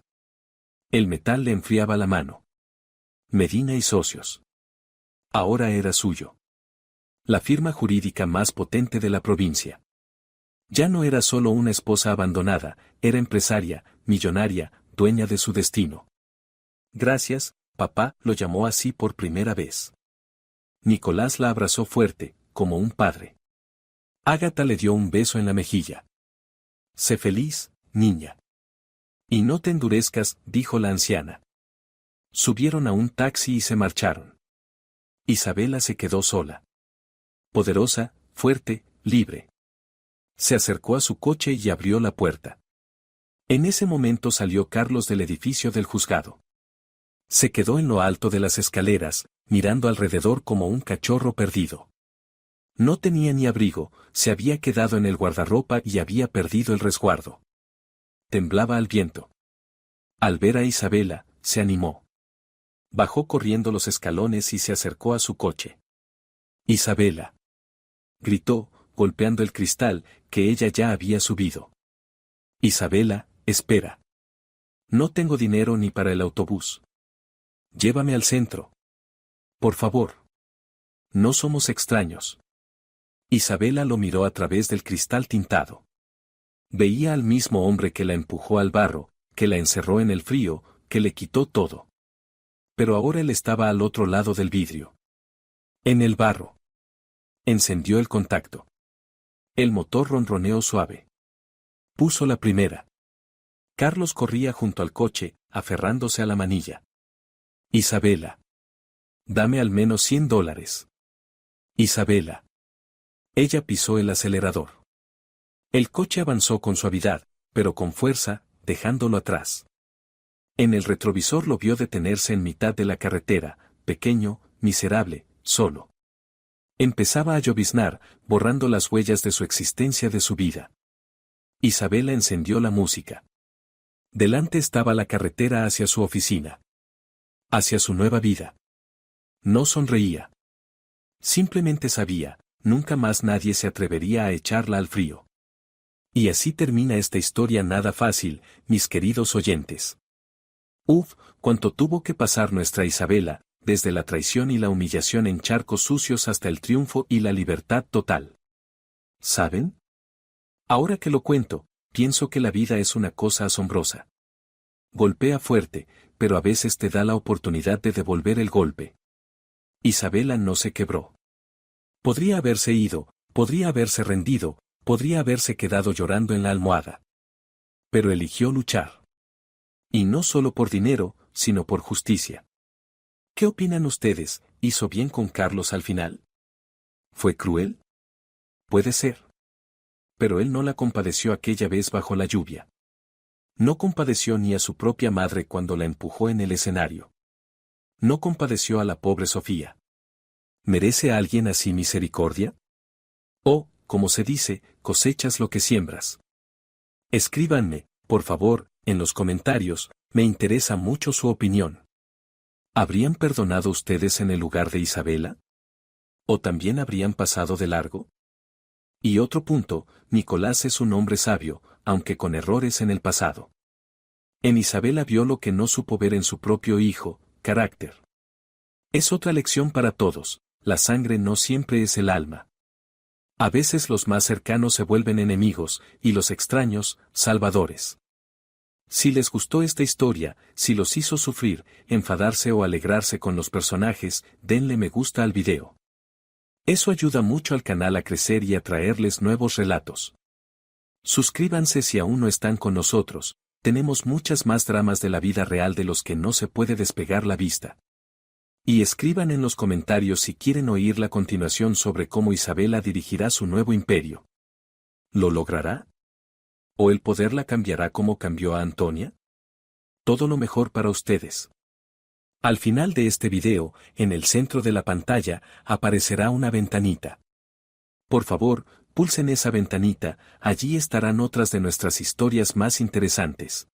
El metal le enfriaba la mano. Medina y Socios. Ahora era suyo. La firma jurídica más potente de la provincia. Ya no era solo una esposa abandonada, era empresaria, millonaria, dueña de su destino. Gracias, papá, lo llamó así por primera vez. Nicolás la abrazó fuerte, como un padre. Ágata le dio un beso en la mejilla. Sé feliz, niña. Y no te endurezcas, dijo la anciana. Subieron a un taxi y se marcharon. Isabela se quedó sola. Poderosa, fuerte, libre. Se acercó a su coche y abrió la puerta. En ese momento salió Carlos del edificio del juzgado. Se quedó en lo alto de las escaleras, mirando alrededor como un cachorro perdido. No tenía ni abrigo, se había quedado en el guardarropa y había perdido el resguardo. Temblaba al viento. Al ver a Isabela, se animó. Bajó corriendo los escalones y se acercó a su coche. «Isabela», gritó, golpeando el cristal, que ella ya había subido. «Isabela, espera. No tengo dinero ni para el autobús. Llévame al centro. Por favor. No somos extraños». Isabela lo miró a través del cristal tintado. Veía al mismo hombre que la empujó al barro, que la encerró en el frío, que le quitó todo. Pero ahora él estaba al otro lado del vidrio. En el barro. Encendió el contacto. El motor ronroneó suave. Puso la primera. Carlos corría junto al coche, aferrándose a la manilla. «Isabela. Dame al menos $100. Isabela». Ella pisó el acelerador. El coche avanzó con suavidad, pero con fuerza, dejándolo atrás. En el retrovisor lo vio detenerse en mitad de la carretera, pequeño, miserable, solo. Empezaba a lloviznar, borrando las huellas de su existencia de su vida. Isabela encendió la música. Delante estaba la carretera hacia su oficina. Hacia su nueva vida. No sonreía. Simplemente sabía, nunca más nadie se atrevería a echarla al frío. Y así termina esta historia nada fácil, mis queridos oyentes. Uf, cuánto tuvo que pasar nuestra Isabela, desde la traición y la humillación en charcos sucios hasta el triunfo y la libertad total. ¿Saben? Ahora que lo cuento, pienso que la vida es una cosa asombrosa. Golpea fuerte, pero a veces te da la oportunidad de devolver el golpe. Isabela no se quebró. Podría haberse ido, podría haberse rendido, podría haberse quedado llorando en la almohada. Pero eligió luchar. Y no solo por dinero, sino por justicia. ¿Qué opinan ustedes? ¿Hizo bien con Carlos al final? ¿Fue cruel? Puede ser. Pero él no la compadeció aquella vez bajo la lluvia. No compadeció ni a su propia madre cuando la empujó en el escenario. No compadeció a la pobre Sofía. ¿Merece a alguien así misericordia? O, como se dice, cosechas lo que siembras. Escríbanme, por favor, en los comentarios, me interesa mucho su opinión. ¿Habrían perdonado ustedes en el lugar de Isabela? ¿O también habrían pasado de largo? Y otro punto, Nicolás es un hombre sabio, aunque con errores en el pasado. En Isabela vio lo que no supo ver en su propio hijo, carácter. Es otra lección para todos, la sangre no siempre es el alma. A veces los más cercanos se vuelven enemigos, y los extraños, salvadores. Si les gustó esta historia, si los hizo sufrir, enfadarse o alegrarse con los personajes, denle me gusta al video. Eso ayuda mucho al canal a crecer y a traerles nuevos relatos. Suscríbanse si aún no están con nosotros, tenemos muchas más dramas de la vida real de los que no se puede despegar la vista. Y escriban en los comentarios si quieren oír la continuación sobre cómo Isabela dirigirá su nuevo imperio. ¿Lo logrará? ¿O el poder la cambiará como cambió a Antonia? Todo lo mejor para ustedes. Al final de este video, en el centro de la pantalla, aparecerá una ventanita. Por favor, pulsen esa ventanita, allí estarán otras de nuestras historias más interesantes.